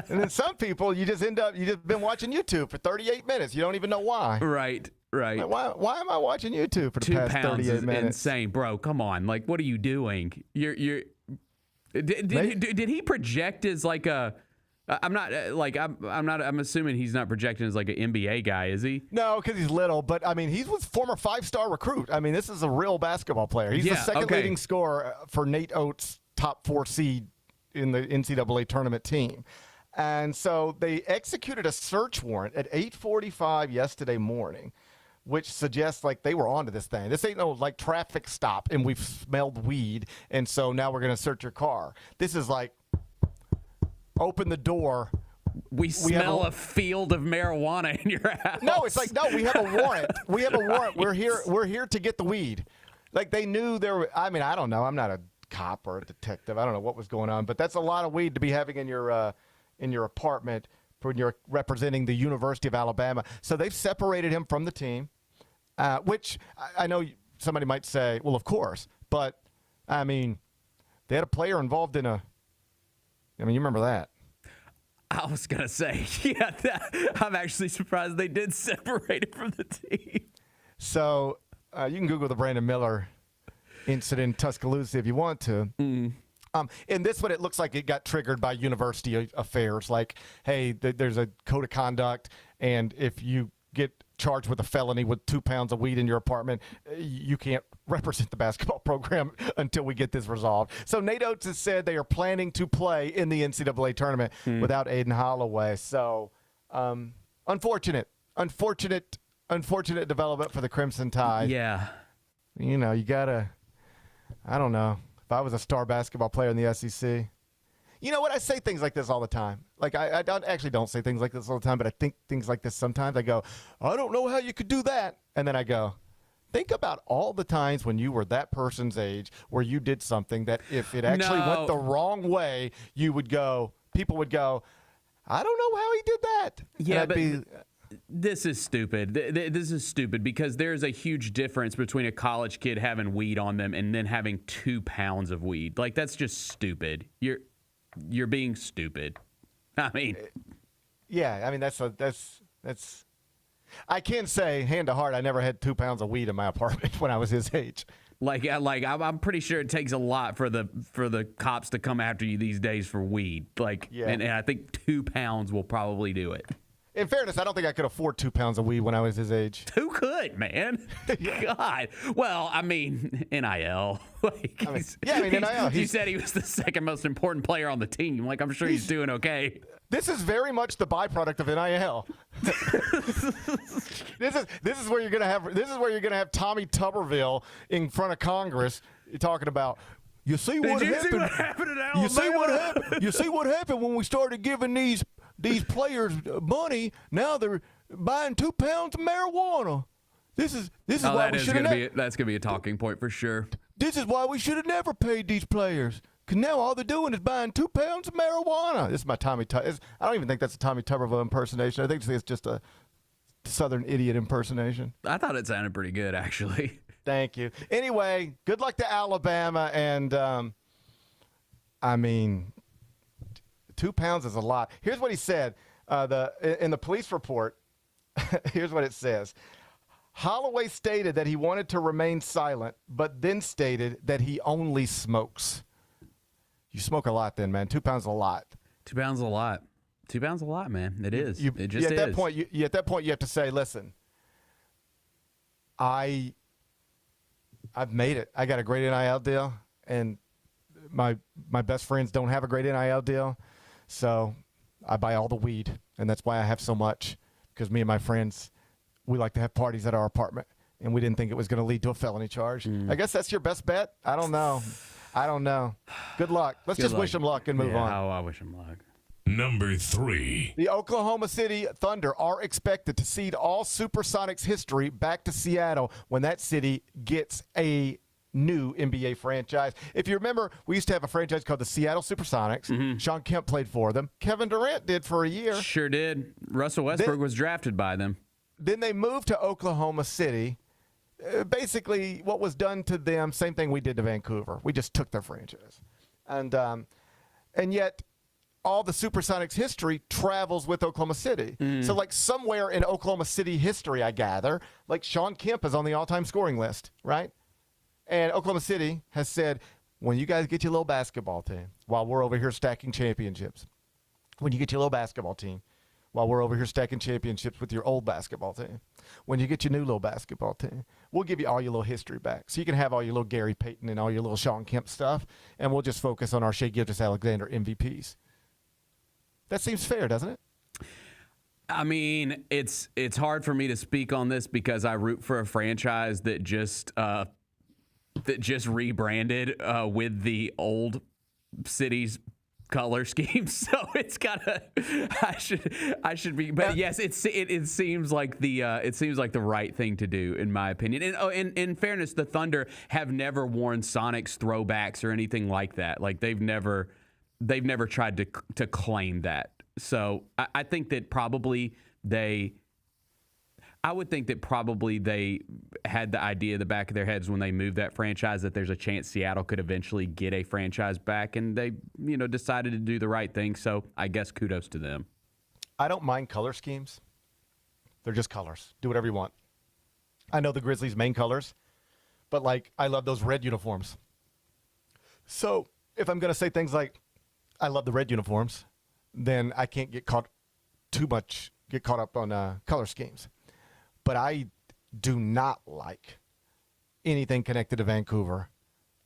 And then some people, you just been watching YouTube for 38 minutes. You don't even know why. Right. Like, why am I watching YouTube for the past 38 minutes? Insane, bro. Come on. Like, what are you doing? Did he project as like a? I'm assuming he's not projecting as like an NBA guy, is he? No, because he's little. But I mean, he was former 5-star recruit. I mean, this is a real basketball player. He's the second leading scorer for Nate Oates' top 4 seed in the NCAA tournament team. And so they executed a search warrant at 8:45 yesterday morning, which suggests like they were onto this thing. This ain't no like traffic stop and we've smelled weed and so now we're going to search your car. This is like open the door. We smell a field of marijuana in your house. No, it's like, no, we have a warrant. We have a warrant. We're here to get the weed. Like they knew there were, I mean, I don't know. I'm not a cop or a detective. I don't know what was going on, but that's a lot of weed to be having in your apartment when you're representing the University of Alabama. So they've separated him from the team, which I know somebody might say, well, of course, but I mean, they had a player involved in you remember that. I was going to say, I'm actually surprised they did separate it from the team. So you can Google the Brandon Miller incident in Tuscaloosa if you want to. And this one, it looks like it got triggered by university affairs. Like, hey, there's a code of conduct, and if you get charged with a felony with 2 pounds of weed in your apartment, you can't represent the basketball program until we get this resolved. So Nate Oates has said they are planning to play in the NCAA tournament without Aiden Holloway. So unfortunate development for the Crimson Tide. Yeah. You know, you got to, I don't know. If I was a star basketball player in the SEC, you know what? I say things like this all the time. Like, I don't say things like this all the time, but I think things like this sometimes. I go, I don't know how you could do that. And then I go, think about all the times when you were that person's age where you did something that if it actually went the wrong way, people would go, I don't know how he did that. Yeah, but this is stupid. This is stupid because there's a huge difference between a college kid having weed on them and then having 2 pounds of weed. Like, that's just stupid. You're being stupid. I mean, yeah. I mean, that's. I can say, hand to heart, I never had 2 pounds of weed in my apartment when I was his age. Like I'm pretty sure it takes a lot for the cops to come after you these days for weed. Like, and I think 2 pounds will probably do it. In fairness, I don't think I could afford 2 pounds of weed when I was his age. Who could, man? God. Well, I mean, NIL. NIL. You said he was the second most important player on the team. Like, I'm sure he's doing okay. This is very much the byproduct of NIL. This is where you're gonna have Tommy Tuberville in front of Congress talking about. You see what happened at Alabama? You see what happened when we started giving these players money? Now they're buying 2 pounds of marijuana. This is why we should have. That's gonna be a talking point for sure. This is why we should have never paid these players. Because now all they're doing is buying 2 pounds of marijuana. This is my Tommy. I don't even think that's a Tommy Tuberville impersonation. I think it's just a Southern idiot impersonation. I thought it sounded pretty good, actually. Thank you. Anyway, good luck to Alabama. And, I mean, 2 pounds is a lot. Here's what he said. In the police report, here's what it says. Holloway stated that he wanted to remain silent, but then stated that he only smokes. You smoke a lot then, man. 2 pounds is a lot. 2 pounds is a lot. 2 pounds is a lot, man. It is. It just is. At that point, you have to say, listen, I've made it. I got a great NIL deal, and my best friends don't have a great NIL deal, so I buy all the weed, and that's why I have so much, because me and my friends, we like to have parties at our apartment, and we didn't think it was going to lead to a felony charge. I guess that's your best bet? I don't know. Good luck. Let's just wish him luck and move on. I wish him luck. Number 3. The Oklahoma City Thunder are expected to cede all Supersonics history back to Seattle when that city gets a new NBA franchise. If you remember, we used to have a franchise called the Seattle Supersonics. Sean Kemp played for them. Kevin Durant did for a year. Sure did. Russell Westbrook was drafted by them. Then they moved to Oklahoma City. Basically, what was done to them, same thing we did to Vancouver. We just took their franchise. And yet, all the Supersonics history travels with Oklahoma City. So, like, somewhere in Oklahoma City history, I gather, like, Sean Kemp is on the all-time scoring list, right? And Oklahoma City has said, when you guys get your little basketball team, while we're over here stacking championships, when you get your little basketball team, while we're over here stacking championships with your old basketball team, when you get your new little basketball team, we'll give you all your little history back. So you can have all your little Gary Payton and all your little Sean Kemp stuff, and we'll just focus on our Shai Gilgeous-Alexander MVPs. That seems fair, doesn't it? I mean, it's hard for me to speak on this because I root for a franchise that just rebranded with the old city's color scheme. So it's gotta. I should be. But yes, it seems like the right thing to do in my opinion. And in fairness, the Thunder have never worn Sonics throwbacks or anything like that. Like they've never tried to claim that. So I think that probably they had the idea in the back of their heads when they moved that franchise that there's a chance Seattle could eventually get a franchise back, and they, decided to do the right thing. So I guess kudos to them. I don't mind color schemes. They're just colors. Do whatever you want. I know the Grizzlies' main colors, but I love those red uniforms. So if I'm going to say things like, I love the red uniforms, then I can't get caught up on color schemes. But I do not like anything connected to Vancouver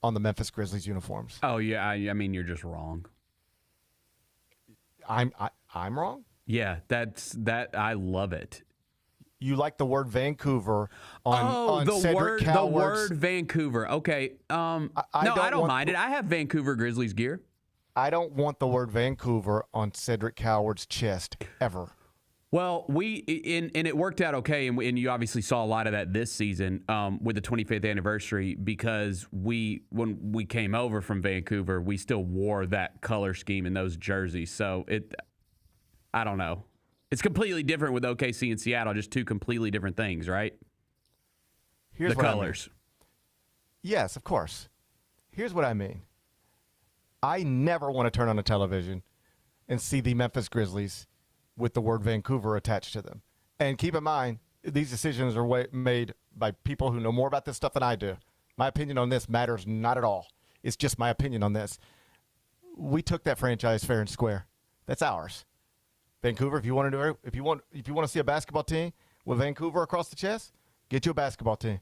on the Memphis Grizzlies uniforms. Oh yeah, I mean you're just wrong. I'm wrong? Yeah, I love it. You like the word Vancouver on Cedric Coward's... the word Vancouver. Okay. I don't mind it. I have Vancouver Grizzlies gear. I don't want the word Vancouver on Cedric Coward's chest ever. Well, and it worked out okay, and you obviously saw a lot of that this season with the 25th anniversary because when we came over from Vancouver, we still wore that color scheme in those jerseys. So I don't know. It's completely different with OKC and Seattle, just two completely different things, right? Here's the colors. Yes, of course. Here's what I mean. I never want to turn on a television and see the Memphis Grizzlies with the word Vancouver attached to them. And keep in mind, these decisions are made by people who know more about this stuff than I do. My opinion on this matters not at all. It's just my opinion on this. We took that franchise fair and square. That's ours. Vancouver, if you want to see a basketball team with Vancouver across the chest, get you a basketball team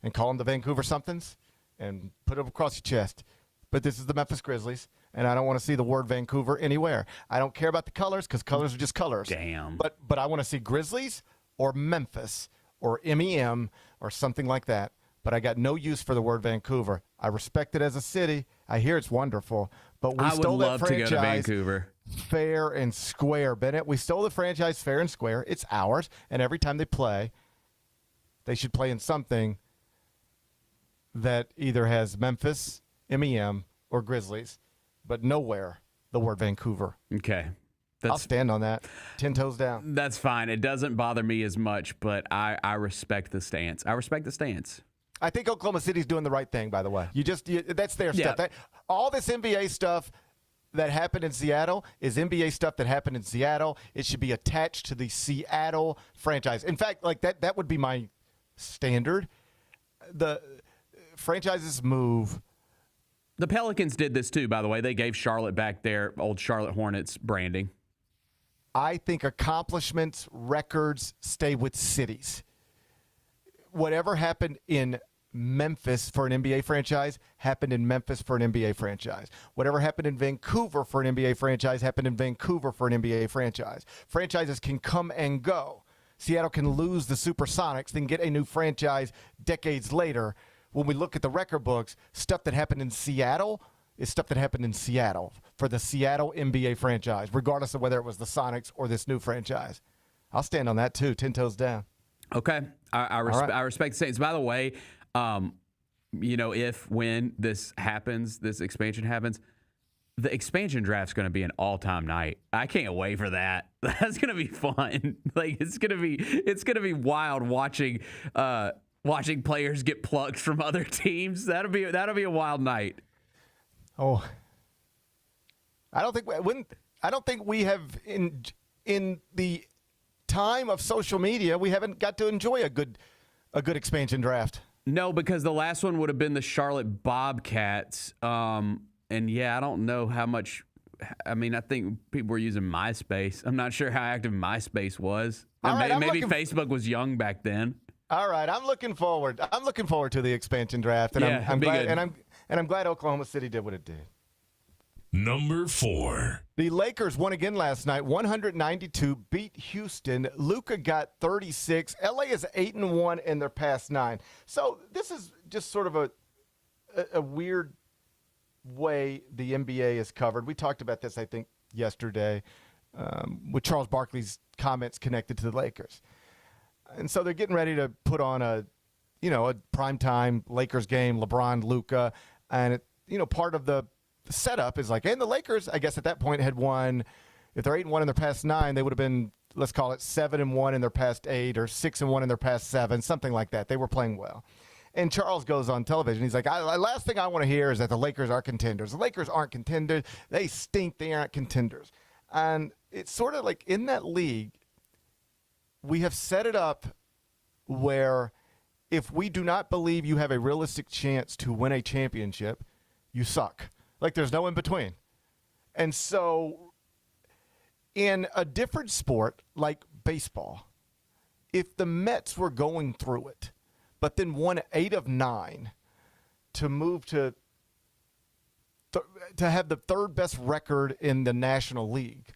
and call them the Vancouver somethings and put them across your chest. But this is the Memphis Grizzlies, and I don't want to see the word Vancouver anywhere. I don't care about the colors because colors are just colors. Damn. But I want to see Grizzlies or Memphis or MEM or something like that. But I got no use for the word Vancouver. I respect it as a city. I hear it's wonderful. But we stole that franchise to go to Vancouver. Fair and square, Bennett. We stole the franchise fair and square. It's ours. And every time they play, they should play in something that either has Memphis, MEM, or Grizzlies, but nowhere the word Vancouver. Okay. I'll stand on that. 10 toes down. That's fine. It doesn't bother me as much, but I respect the stance. I think Oklahoma City's doing the right thing, by the way. That's their stuff. All this NBA stuff that happened in Seattle is NBA stuff that happened in Seattle. It should be attached to the Seattle franchise. In fact, that would be my standard. The franchises move. The Pelicans did this too, by the way. They gave Charlotte back their old Charlotte Hornets branding. I think accomplishments, records stay with cities. Whatever happened in Memphis for an NBA franchise happened in Memphis for an NBA franchise. Whatever happened in Vancouver for an NBA franchise happened in Vancouver for an NBA franchise. Franchises can come and go. Seattle can lose the Supersonics, then get a new franchise decades later. When we look at the record books, stuff that happened in Seattle is stuff that happened in Seattle for the Seattle NBA franchise, regardless of whether it was the Sonics or this new franchise. I'll stand on that too, 10 toes down. Okay. I respect the Saints. By the way, when this happens, this expansion happens, the expansion draft's going to be an all-time night. I can't wait for that. That's going to be fun. Like it's going to be wild watching players get plucked from other teams. That'll be a wild night. Oh, I don't think we have in the time of social media, we haven't got to enjoy a good expansion draft. No, because the last one would have been the Charlotte Bobcats. And yeah, I don't know how much. I mean, I think people were using MySpace. I'm not sure how active MySpace was. Maybe Facebook was young back then. All right, I'm looking forward to the expansion draft, and yeah, I'm glad, and I'm glad Oklahoma City did what it did. Number 4. The Lakers won again last night, 192, beat Houston. Luka got 36. LA is 8-1 in their past 9. So this is just sort of a weird way the NBA is covered. We talked about this, I think, yesterday with Charles Barkley's comments connected to the Lakers. And so they're getting ready to put on a primetime Lakers game, LeBron, Luka, and part of the setup is like, and the Lakers, I guess at that point had won. If they're 8-1 in their past 9, they would have been, let's call it 7-1 in their past 8 or 6-1 in their past 7, something like that. They were playing well. And Charles goes on television. He's like, last thing I want to hear is that the Lakers are contenders. The Lakers aren't contenders. They stink. They aren't contenders. And it's sort of like in that league, we have set it up where if we do not believe you have a realistic chance to win a championship, you suck. Like there's no in between. And so in a different sport like baseball, if the Mets were going through it, but then won 8 of 9 to move to have the third best record in the National League,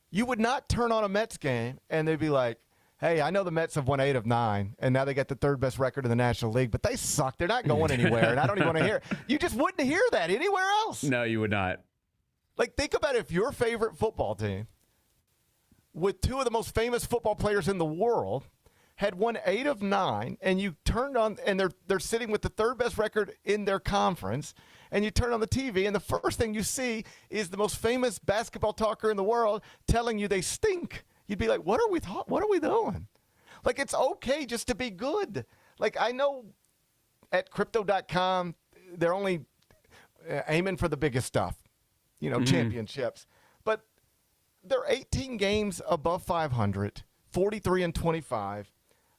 you would not turn on a Mets game and they'd be like, hey, I know the Mets have won 8 of 9, and now they got the third best record in the National League, but they suck. They're not going anywhere, and I don't even want to hear it. You just wouldn't hear that anywhere else. No, you would not. Like, think about if your favorite football team, with 2 of the most famous football players in the world, had won 8 of 9, and you turned on, and they're sitting with the third best record in their conference, and you turn on the TV, and the first thing you see is the most famous basketball talker in the world telling you they stink. You'd be like, what are we doing? Like, it's okay just to be good. Like, I know at crypto.com, they're only aiming for the biggest stuff, championships. But they're 18 games above 500, 43-25,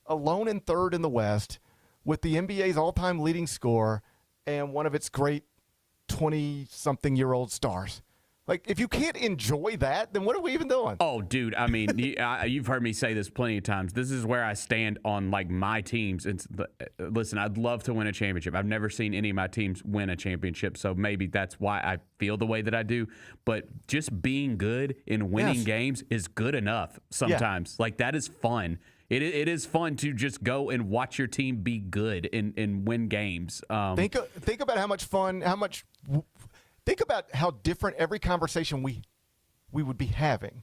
alone in third in the West, with the NBA's all-time leading scorer and one of its great 20-something-year-old stars. Like, if you can't enjoy that, then what are we even doing? Oh, dude, I mean, you've heard me say this plenty of times. This is where I stand on, like, my teams. Listen, I'd love to win a championship. I've never seen any of my teams win a championship, so maybe that's why I feel the way that I do. But just being good in winning games is good enough sometimes. Yeah. Like, that is fun. It is fun to just go and watch your team be good and win games. Think about how much fun, think about how different every conversation we would be having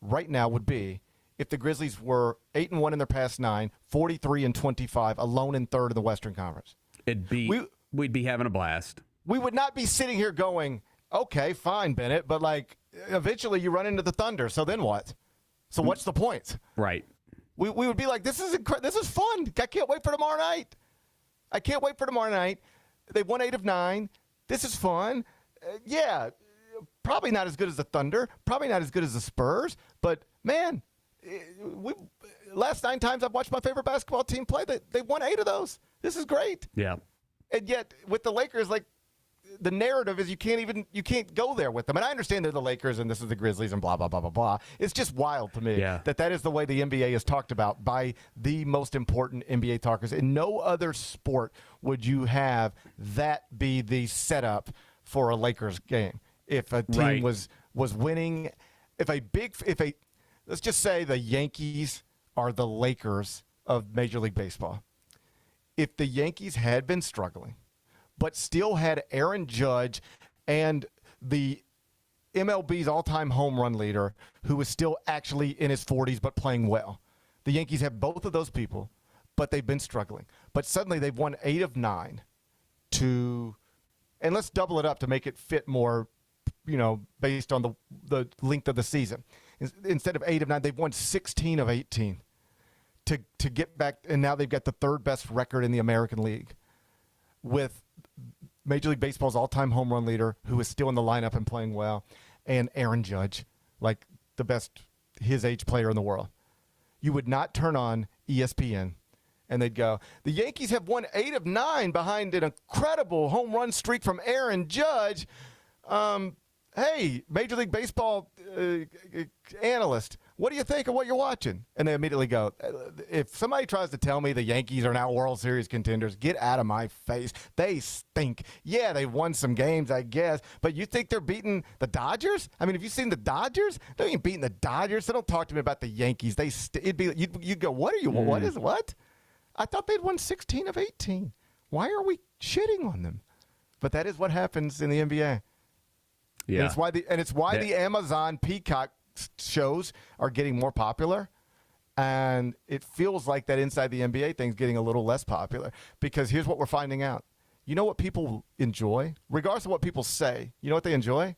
right now would be if the Grizzlies were 8-1 in their past 9, 43-25, alone in third in the Western Conference. We'd be having a blast. We would not be sitting here going, okay, fine, Bennett, but like eventually you run into the Thunder, so then what? So what's the point? Right. We would be like, this is fun. I can't wait for tomorrow night. They won 8 of 9. This is fun. Probably not as good as the Thunder, probably not as good as the Spurs, but man, last 9 times I've watched my favorite basketball team play, they won 8 of those. This is great. Yeah. And yet with the Lakers, like, the narrative is you can't go there with them. And I understand they're the Lakers and this is the Grizzlies and blah, blah, blah, blah, blah. It's just wild to me that is the way the NBA is talked about by the most important NBA talkers. In no other sport would you have that be the setup for a Lakers game. If a team was winning, let's just say the Yankees are the Lakers of Major League Baseball. If the Yankees had been struggling, but still had Aaron Judge and the MLB's all-time home run leader, who was still actually in his 40s but playing well. The Yankees have both of those people, but they've been struggling. But suddenly they've won 8 of 9 and let's double it up to make it fit more, based on the length of the season. Instead of 8 of 9, they've won 16 of 18 to get back, and now they've got the third best record in the American League with Major League Baseball's all-time home run leader, who is still in the lineup and playing well, and Aaron Judge, like the best his age player in the world. You would not turn on ESPN and they'd go, the Yankees have won 8 of 9 behind an incredible home run streak from Aaron Judge. Hey, Major League Baseball analyst, what do you think of what you're watching? And they immediately go, if somebody tries to tell me the Yankees are now World Series contenders, get out of my face. They stink. Yeah, they won some games, I guess, but you think they're beating the Dodgers? I mean, have you seen the Dodgers? They ain't beating the Dodgers, so don't talk to me about the Yankees. You'd go, what are you, what? I thought they'd won 16 of 18. Why are we shitting on them? But that is what happens in the NBA. Yeah. And it's why the Amazon Peacock shows are getting more popular. And it feels like that inside the NBA thing's getting a little less popular. Because here's what we're finding out. You know what people enjoy? Regardless of what people say, you know what they enjoy?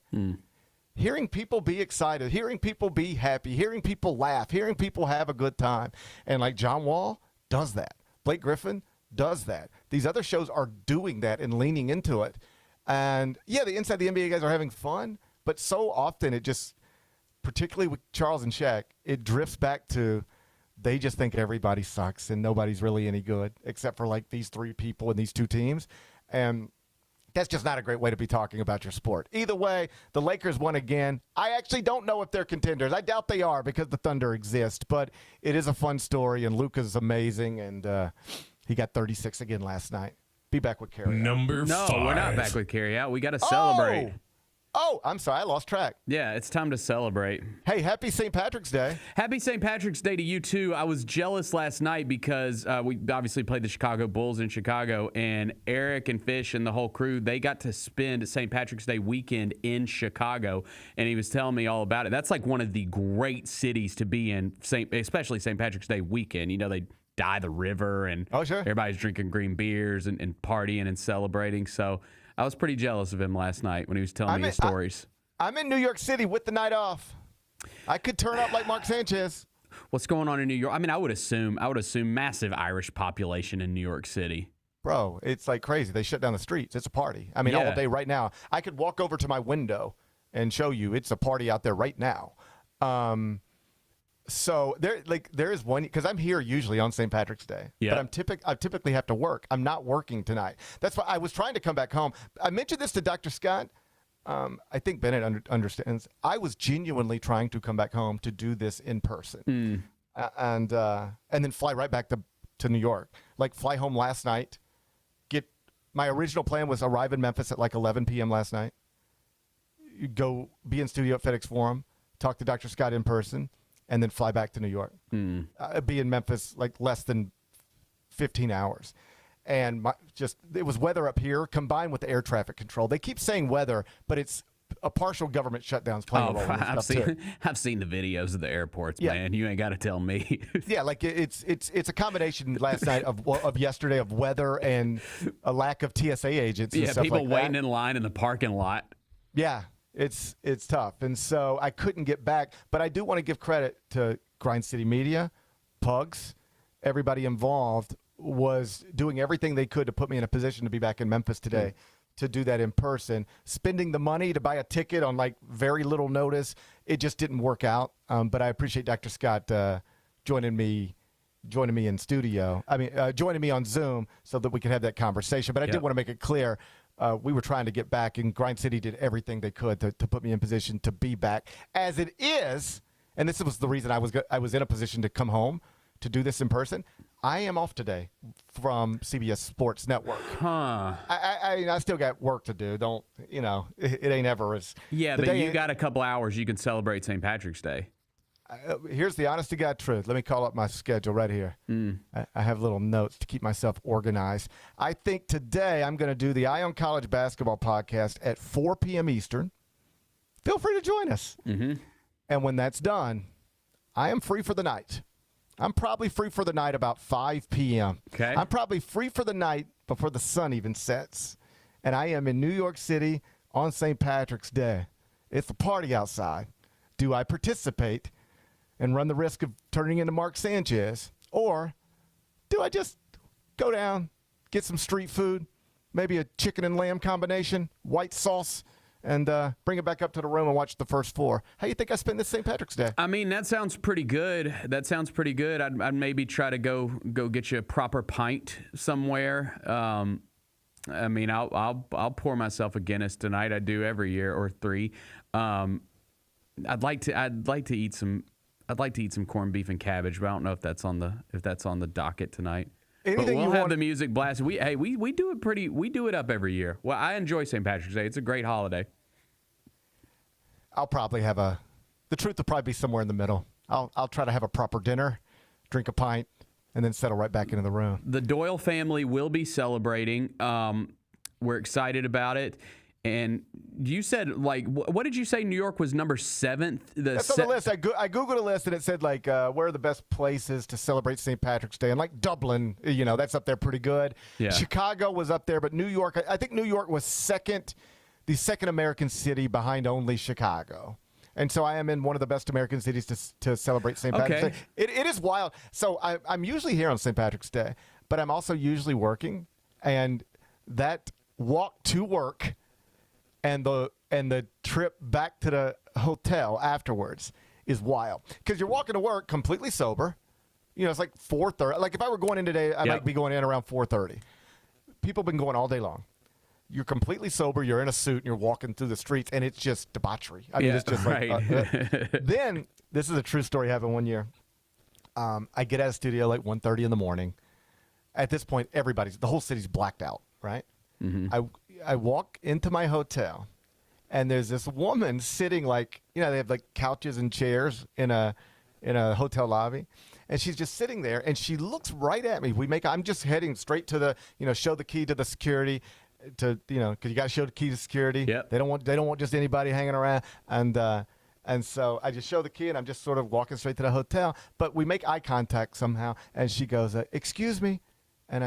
Hearing people be excited, hearing people be happy, hearing people laugh, hearing people have a good time. And like John Wall does that. Blake Griffin does that. These other shows are doing that and leaning into it. And, yeah, the inside the NBA guys are having fun, but so often it just, particularly with Charles and Shaq, it drifts back to they just think everybody sucks and nobody's really any good except for, like, these 3 people and these 2 teams. And that's just not a great way to be talking about your sport. Either way, the Lakers won again. I actually don't know if they're contenders. I doubt they are because the Thunder exist, but it is a fun story, and Luka's amazing, and he got 36 again last night. Be back with Carrie. Number 5. No, we're not back with Carrie out. We got to celebrate. Oh, I'm sorry. I lost track. Yeah, it's time to celebrate. Hey, happy St. Patrick's Day. Happy St. Patrick's Day to you, too. I was jealous last night because we obviously played the Chicago Bulls in Chicago, and Eric and Fish and the whole crew, they got to spend St. Patrick's Day weekend in Chicago, and he was telling me all about it. That's like one of the great cities to be in, especially St. Patrick's Day weekend. You know, they dye the river, and everybody's drinking green beers and partying and celebrating, so I was pretty jealous of him last night when he was telling me his stories. I'm in New York City with the night off. I could turn up like Mark Sanchez. What's going on in New York? I mean, I would assume massive Irish population in New York City. Bro, it's like crazy. They shut down the streets. It's a party. I mean, all day right now. I could walk over to my window and show you it's a party out there right now. So there is one, because I'm here usually on St. Patrick's Day, but I typically have to work. I'm not working tonight. That's why I was trying to come back home. I mentioned this to Dr. Scott. I think Bennett understands. I was genuinely trying to come back home to do this in person, and then fly right back to New York. Like fly home last night. My original plan was arrive in Memphis at like 11 p.m. last night. Go be in studio at FedEx Forum, talk to Dr. Scott in person, and then fly back to New York. Be in Memphis like less than 15 hours. And it was weather up here combined with the air traffic control. They keep saying weather, but it's a partial government shutdown's playing a role. I've seen the videos of the airports, man. You ain't got to tell me. Yeah, like it's a combination last night of yesterday of weather and a lack of TSA agents. And stuff people like waiting that. in line in the parking lot. Yeah. It's tough. And so I couldn't get back. But I do want to give credit to Grind City Media, Pugs, everybody involved was doing everything they could to put me in a position to be back in Memphis today, to do that in person. Spending the money to buy a ticket on like very little notice, it just didn't work out. But I appreciate Dr. Scott joining me in studio. Joining me on Zoom so that we could have that conversation. But I did want to make it clear. We were trying to get back, and Grind City did everything they could to put me in position to be back. As it is, and this was the reason I was in a position to come home to do this in person. I am off today from CBS Sports Network. I still got work to do. It ain't ever as but you got a couple hours. You can celebrate St. Patrick's Day. Here's the honest to God truth. Let me call up my schedule right here. I have little notes to keep myself organized. I think today I'm going to do the Eye on College Basketball podcast at 4 p.m. Eastern. Feel free to join us. And when that's done, I am free for the night. I'm probably free for the night about 5 p.m. Okay. I'm probably free for the night before the sun even sets. And I am in New York City on St. Patrick's Day. It's a party outside. Do I participate and run the risk of turning into Mark Sanchez? Or do I just go down, get some street food, maybe a chicken and lamb combination, white sauce, and bring it back up to the room and watch the first four? How do you think I spend this St. Patrick's Day? I mean, that sounds pretty good. I'd maybe try to go get you a proper pint somewhere. I mean, I'll pour myself a Guinness tonight. I do every year, or 3. I'd like to eat some corned beef and cabbage, but I don't know if that's on the docket tonight. But we'll have the music blasted. We do it up every year. Well, I enjoy St. Patrick's Day. It's a great holiday. I'll probably have the truth will probably be somewhere in the middle. I'll try to have a proper dinner, drink a pint, and then settle right back into the room. The Doyle family will be celebrating. We're excited about it. And you said, like, what did you say? New York was number 7th? That's on the list. I Googled a list, and it said, like, where are the best places to celebrate St. Patrick's Day? And, like, Dublin, that's up there pretty good. Yeah. Chicago was up there, but New York, I think New York was the second American city behind only Chicago. And so I am in one of the best American cities to celebrate St. Patrick's Day. It is wild. So I'm usually here on St. Patrick's Day, but I'm also usually working. And that walk to work and the trip back to the hotel afterwards is wild. Because you're walking to work completely sober. It's like 4:30. Like if I were going in today, I might be going in around 4:30. People have been going all day long. You're completely sober. You're in a suit and you're walking through the streets, and it's just debauchery. I mean, it's just right. Then this is a true story happened one year. I get out of the studio like 1:30 in the morning. At this point, the whole city's blacked out, right? I walk into my hotel, and there's this woman sitting like, they have like couches and chairs in a hotel lobby, and she's just sitting there, and she looks right at me. I'm just heading straight to the, show the key to the security, because you got to show the key to security. Yep. They don't want just anybody hanging around, and so I just show the key, and I'm just sort of walking straight to the hotel. But we make eye contact somehow, and she goes, "Excuse me," and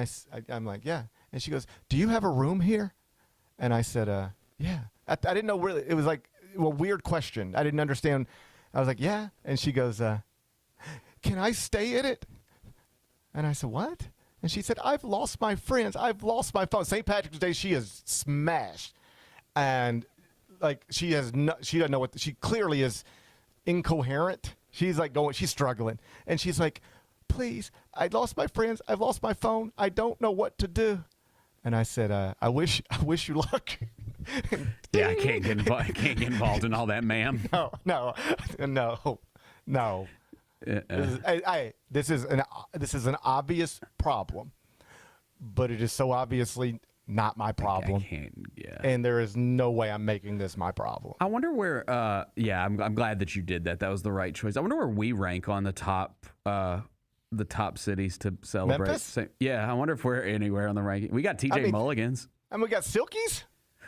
I'm like, "Yeah," and she goes, "Do you have a room here?" And I said, "Yeah." I didn't know really. It was like a weird question. I didn't understand. I was like, "Yeah," and she goes, "Can I stay in it?" And I said, "What?" And she said, "I've lost my friends. I've lost my phone." St. Patrick's Day, she is smashed, and like she doesn't know she clearly is incoherent. She's like she's struggling, and she's like, "Please, I lost my friends. I've lost my phone. I don't know what to do." And I said, I wish you luck. Yeah, I can't get involved in all that, ma'am. No. This is an obvious problem, but it is so obviously not my problem. I can't. Yeah. And there is no way I'm making this my problem. I wonder where. I'm glad that you did that. That was the right choice. I wonder where we rank on the top cities to celebrate. Memphis? Yeah, I wonder if we're anywhere on the ranking. We got TJ Mulligans. And we got Silkies?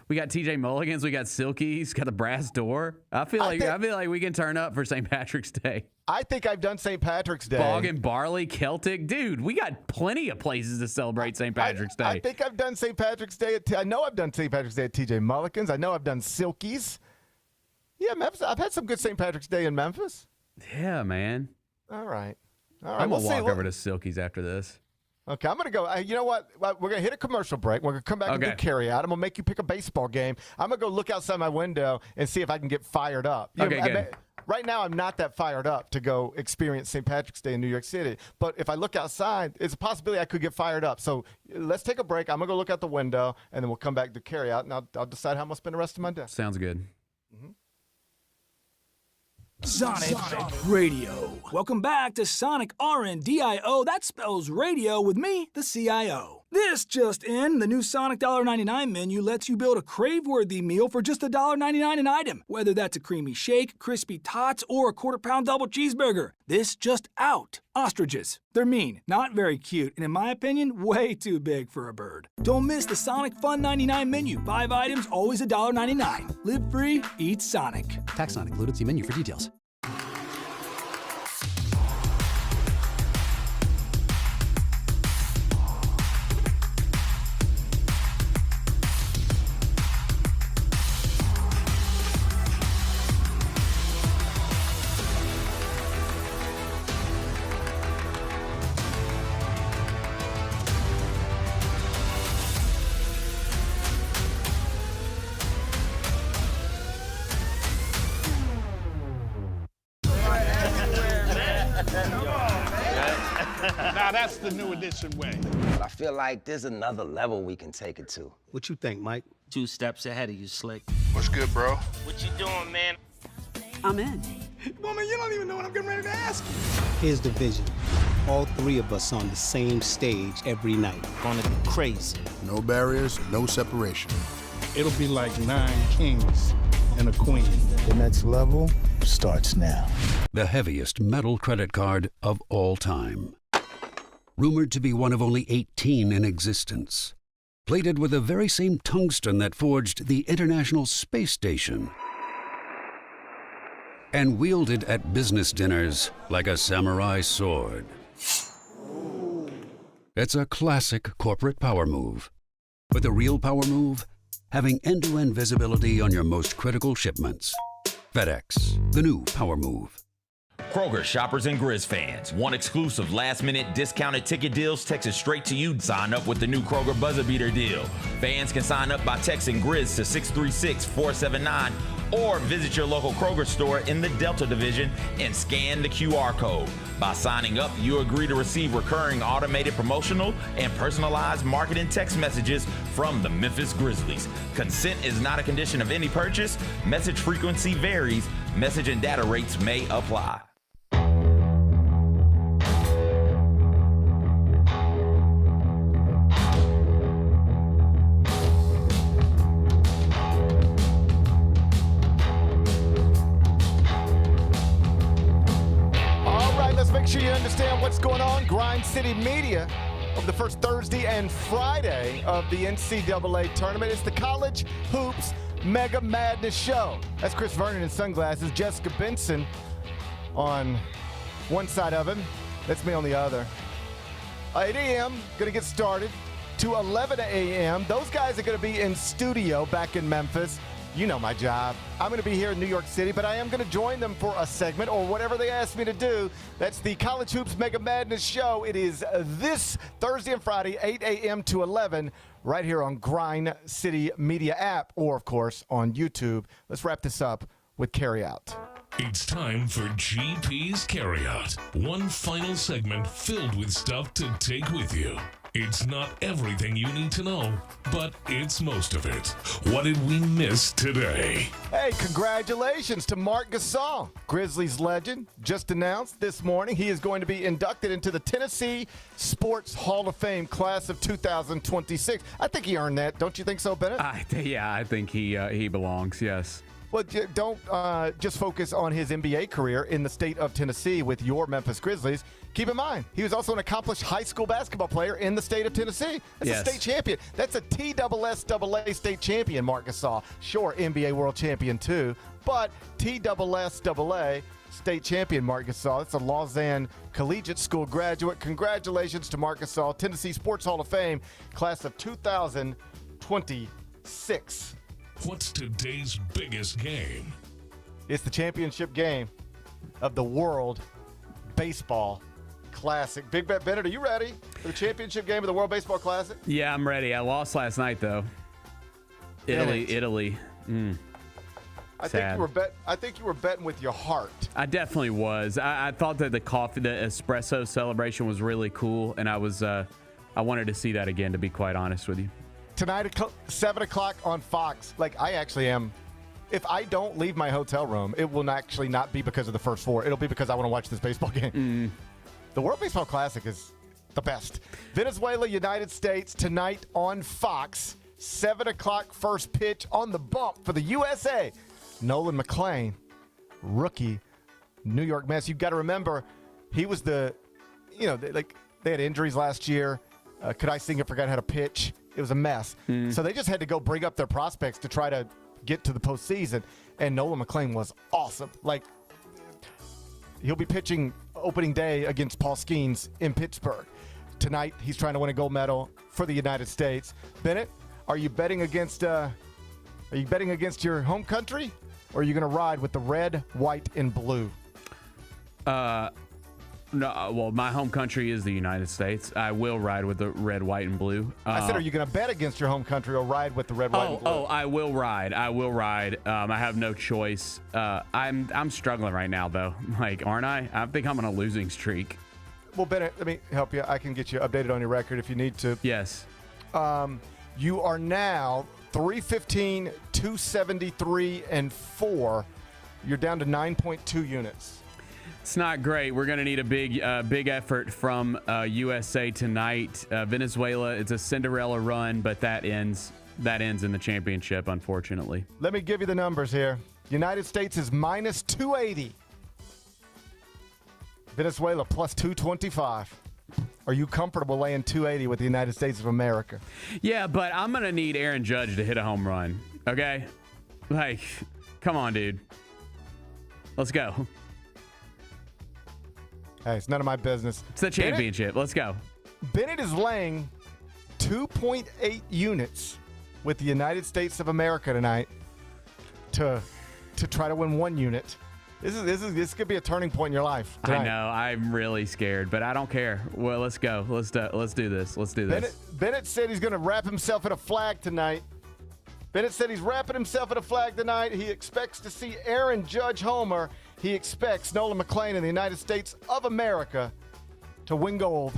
We got TJ Mulligans. We got Silkies. Got the Brass Door. I feel like we can turn up for St. Patrick's Day. I think I've done St. Patrick's Day. Bog and Barley, Celtic. Dude, we got plenty of places to celebrate St. Patrick's Day. I think I've done St. Patrick's Day. I know I've done St. Patrick's Day at TJ Mulligans. I know I've done Silkies. Yeah, Memphis. I've had some good St. Patrick's Day in Memphis. Yeah, man. All right. I'm going to walk over to Silkies after this. Okay, I'm going to go. You know what? We're going to hit a commercial break. We're going to come back and do carry out. I'm going to make you pick a baseball game. I'm going to go look outside my window and see if I can get fired up. Good. Right now, I'm not that fired up to go experience St. Patrick's Day in New York City. But if I look outside, it's a possibility I could get fired up. So let's take a break. I'm going to go look out the window, and then we'll come back to carry out, and I'll decide how I'm going to spend the rest of my day. Sounds good. Sonic Radio. Welcome back to Sonic RNDIO. That spells radio with me, the CIO. This just in, the new Sonic $1.99 menu lets you build a crave-worthy meal for just $1.99 an item, whether that's a creamy shake, crispy tots, or a quarter-pound double cheeseburger. This just out. Ostriches. They're mean, not very cute, and in my opinion, way too big for a bird. Don't miss the Sonic Fun 99 menu. 5 items, always $1.99. Live free, eat Sonic. Tax not included. See menu for details. Now that's the new edition way. I feel like there's another level we can take it to. What you think, Mike? 2 steps ahead of you, Slick. What's good, bro? What you doing, man? I'm in. Woman, you don't even know what I'm getting ready to ask you. Here's the vision. All 3 of us on the same stage every night. Gonna be crazy. No barriers, no separation. It'll be like 9 kings and a queen. The next level starts now. The heaviest metal credit card of all time. Rumored to be one of only 18 in existence. Plated with the very same tungsten that forged the International Space Station. And wielded at business dinners like a samurai sword. It's a classic corporate power move. But the real power move? Having end-to-end visibility on your most critical shipments. FedEx, the new power move. Kroger shoppers and Grizz fans. Want exclusive last-minute discounted ticket deals texted straight to you? Sign up with the new Kroger Buzzer Beater deal. Fans can sign up by texting Grizz to 636-479 or visit your local Kroger store in the Delta Division and scan the QR code. By signing up, you agree to receive recurring automated promotional and personalized marketing text messages from the Memphis Grizzlies. Consent is not a condition of any purchase. Message frequency varies. Message and data rates may apply. Make sure you understand what's going on. Grind City Media of the first Thursday and Friday of the NCAA tournament. It's the College Hoops Mega Madness Show. That's Chris Vernon in sunglasses. Jessica Benson on one side of him. That's me on the other. 8 a.m. going to get started to 11 a.m. Those guys are going to be in studio back in Memphis. You know my job. I'm going to be here in New York City, but I am going to join them for a segment or whatever they ask me to do. That's the College Hoops Mega Madness Show. It is this Thursday and Friday, 8 a.m. to 11, right here on Grind City Media app or, of course, on YouTube. Let's wrap this up with Carryout. It's time for GP's Carryout. One final segment filled with stuff to take with you. It's not everything you need to know, but it's most of it. What did we miss today? Hey, congratulations to Marc Gasol, Grizzlies legend. Just announced this morning he is going to be inducted into the Tennessee Sports Hall of Fame class of 2026. I think he earned that. Don't you think so, Bennett? I think he belongs, yes. Well, don't just focus on his NBA career in the state of Tennessee with your Memphis Grizzlies. Keep in mind, he was also an accomplished high school basketball player in the state of Tennessee. That's a state champion. That's a TSSAA state champion, Marc Gasol. Sure, NBA world champion too, but TSSAA state champion, Marc Gasol. That's a Lausanne Collegiate School graduate. Congratulations to Marc Gasol, Tennessee Sports Hall of Fame, class of 2026. What's today's biggest game? It's the championship game of the World Baseball Classic. Big Bet Bennett, are you ready for the championship game of the World Baseball Classic? Yeah, I'm ready. I lost last night, though. Italy. I think you were betting with your heart. I definitely was. I thought that the espresso celebration was really cool, and I wanted to see that again, to be quite honest with you. Tonight at 7 o'clock on Fox. I actually am. If I don't leave my hotel room, it will actually not be because of the first four. It'll be because I want to watch this baseball game. The World Baseball Classic is the best. Venezuela, United States tonight on Fox. 7 o'clock first pitch on the bump for the USA. Nolan McClain, rookie, New York Mets. You've got to remember, he was they had injuries last year. Kadai Singer forgot how to pitch. It was a mess. So they just had to go bring up their prospects to try to get to the postseason. And Nolan McClain was awesome. He'll be pitching opening day against Paul Skeens in Pittsburgh. Tonight, he's trying to win a gold medal for the United States. Bennett, are you betting against your home country, or are you going to ride with the red, white, and blue? No, well, my home country is the United States. I will ride with the red, white, and blue. I said, are you going to bet against your home country or ride with the red, white, and blue? I will ride. I have no choice. I'm struggling right now, though. Aren't I? I think I'm on a losing streak. Well, Bennett, let me help you. I can get you updated on your record if you need to. Yes. You are now 315, 273, and 4. You're down to 9.2 units. It's not great. We're going to need a big effort from USA tonight. Venezuela, it's a Cinderella run, but that ends in the championship, unfortunately. Let me give you the numbers here. United States is minus 280. Venezuela plus 225. Are you comfortable laying 280 with the United States of America? Yeah, but I'm going to need Aaron Judge to hit a home run, okay? Come on, dude. Let's go. Hey, it's none of my business. It's the championship. Let's go. Bennett is laying 2.8 units with the United States of America tonight to try to win 1 unit. This could be a turning point in your life tonight. I know. I'm really scared, but I don't care. Well, let's go. Let's do this. Let's do this. Bennett said he's going to wrap himself in a flag tonight. Bennett said he's wrapping himself in a flag tonight. He expects to see Aaron Judge homer. He expects Nolan McClain in the United States of America to win gold,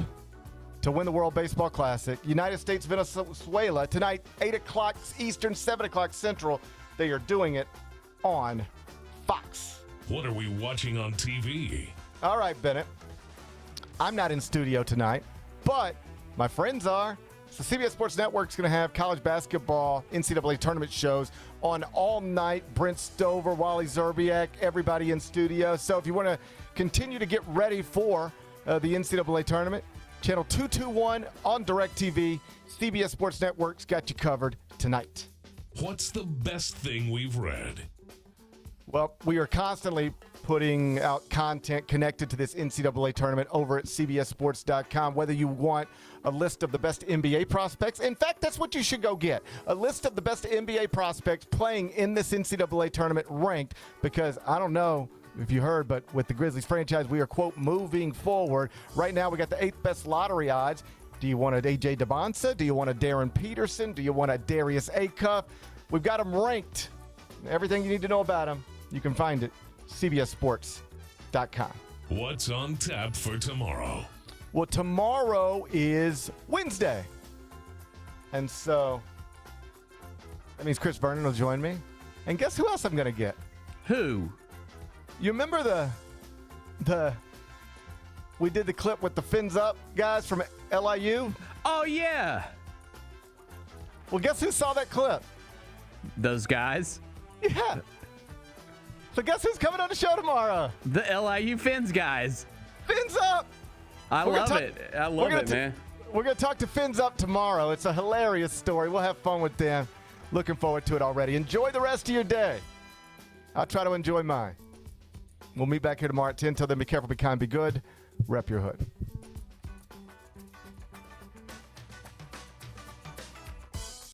to win the World Baseball Classic. United States, Venezuela, tonight, 8 o'clock Eastern, 7 o'clock Central. They are doing it on Fox. What are we watching on TV? All right, Bennett. I'm not in studio tonight, but my friends are. So CBS Sports Network's going to have college basketball NCAA tournament shows on all night. Brent Stover, Wally Zerbiak, everybody in studio. So if you want to continue to get ready for the NCAA tournament, channel 221 on DirecTV. CBS Sports Network's got you covered tonight. What's the best thing we've read? Well, we are constantly putting out content connected to this NCAA tournament over at CBSSports.com. Whether you want a list of the best NBA prospects, in fact, that's what you should go get. A list of the best NBA prospects playing in this NCAA tournament ranked, because I don't know if you heard, but with the Grizzlies franchise, we are, quote, moving forward. Right now, we got the 8th best lottery odds. Do you want an A.J. Debonsa? Do you want a Darren Peterson? Do you want a Darius Acuff? We've got them ranked. Everything you need to know about them, you can find it CBSSports.com. What's on tap for tomorrow? Well, tomorrow is Wednesday. And so that means Chris Vernon will join me. And guess who else I'm going to get? Who? You remember we did the clip with the Fins Up guys from LIU? Oh, yeah. Well, guess who saw that clip? Those guys? Yeah. So guess who's coming on the show tomorrow? The LIU Fins guys. Fins Up! I love it, man. We're going to talk to Fins Up tomorrow. It's a hilarious story. We'll have fun with them. Looking forward to it already. Enjoy the rest of your day. I'll try to enjoy mine. We'll meet back here tomorrow at 10. Till then, be careful, be kind, be good. Rep your hood.